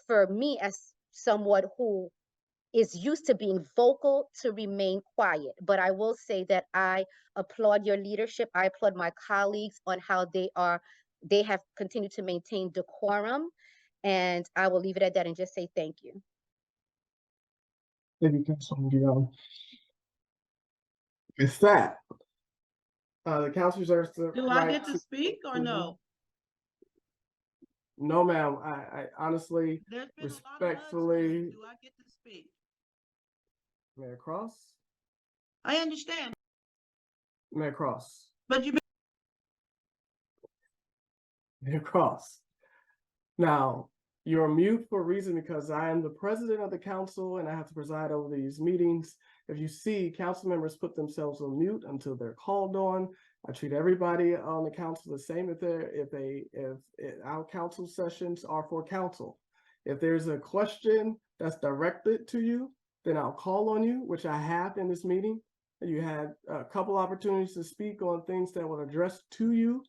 for me as someone who is used to being vocal to remain quiet. But I will say that I applaud your leadership. I applaud my colleagues on how they have continued to maintain decorum. And I will leave it at that and just say thank you. Thank you, Councilwoman Guillaume. With that, the council reserves the Do I right get to speak or no? No, ma'am. I honestly, There's been a lot of respectfully, mudslinging. Do I get to speak? Mayor Cross, I understand, Mayor Cross, but you. Mayor Cross. Now, you're mute for a reason because I am the president of the council and I have to preside over these meetings. If you see council members put themselves on mute until they're called on, I treat everybody on the council the same. If our council sessions are for council. If there's a question that's directed to you, then I'll call on you, which I have in this meeting. You had a couple opportunities to speak on things that were addressed to you.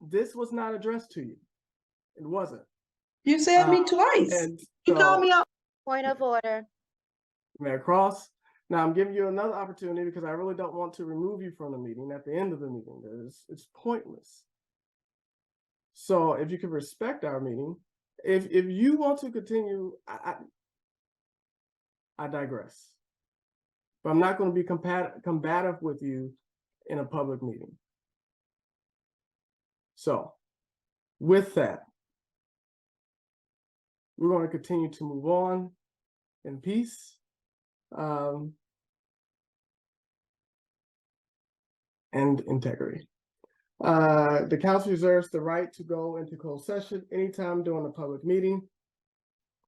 This was not addressed to you. It wasn't. You said me twice. And You called me out. Point of order. Mayor Cross, now I'm giving you another opportunity because I really don't want to remove you from the meeting at the end of the meeting. It's pointless. So if you can respect our meeting, if you want to continue, I digress. But I'm not going to be combative with you in a public meeting. So with that, we're going to continue to move on in peace. And integrity. The council reserves the right to go into closed session anytime during a public meeting.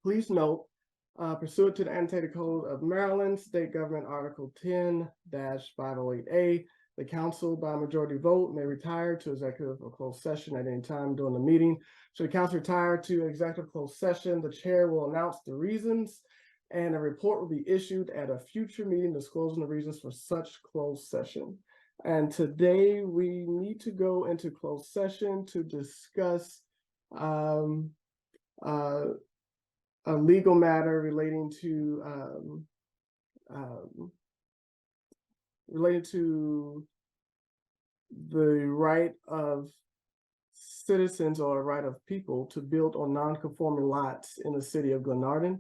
Please note, pursuant to the Annotated Code of Maryland, State Government Article 10-508A, the council by majority vote may retire to executive or closed session at any time during the meeting. Should the council retire to executive closed session, the chair will announce the reasons and a report will be issued at a future meeting disclosing the reasons for such closed session. And today we need to go into closed session to discuss a legal matter relating to the right of citizens or right of people to build on non-conforming lots in the city of Glenarden.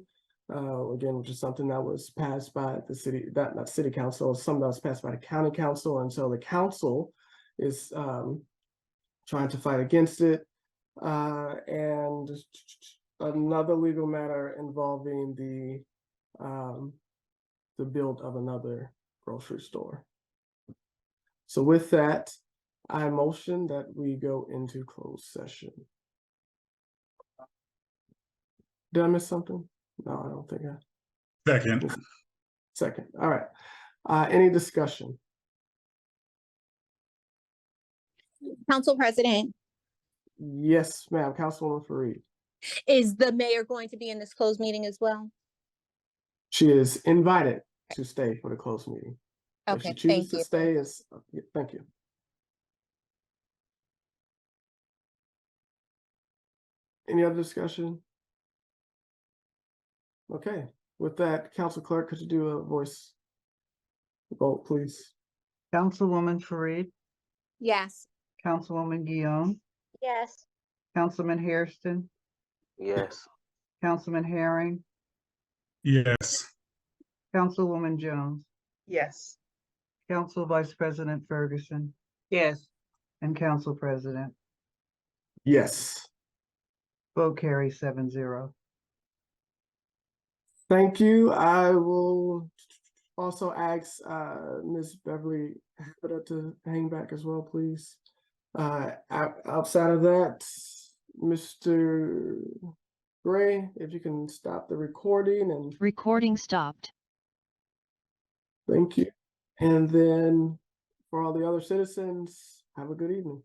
Again, which is something that was passed by the city, not city council, something that was passed by the county council. And so the council is trying to fight against it. And another legal matter involving the build of another grocery store. So with that, I motion that we go into closed session. Did I miss something? No, I don't think I. Second. Second. All right. Any discussion? Council President, Yes, ma'am. Councilwoman Fareed. is the mayor going to be in this closed meeting as well? She is invited to stay for the closed meeting. If she Okay, chooses thank to you. stay, thank you. Any other discussion? Okay, with that, Council Clerk, could you do a voice vote, please? Councilwoman Fareed, Yes. Councilwoman Guillaume, Yes. Councilman Hairston, Yes. Councilman Herring, Yes. Councilwoman Jones, Yes. Council Vice President Ferguson, Yes. and Council President. Yes. Vote carry 7-0. Thank you. I will also ask Ms. Beverly Habita to hang back as well, please. Outside of that, Mr. Gray, if you can stop the recording and Recording stopped. thank you. And then for all the other citizens, have a good evening.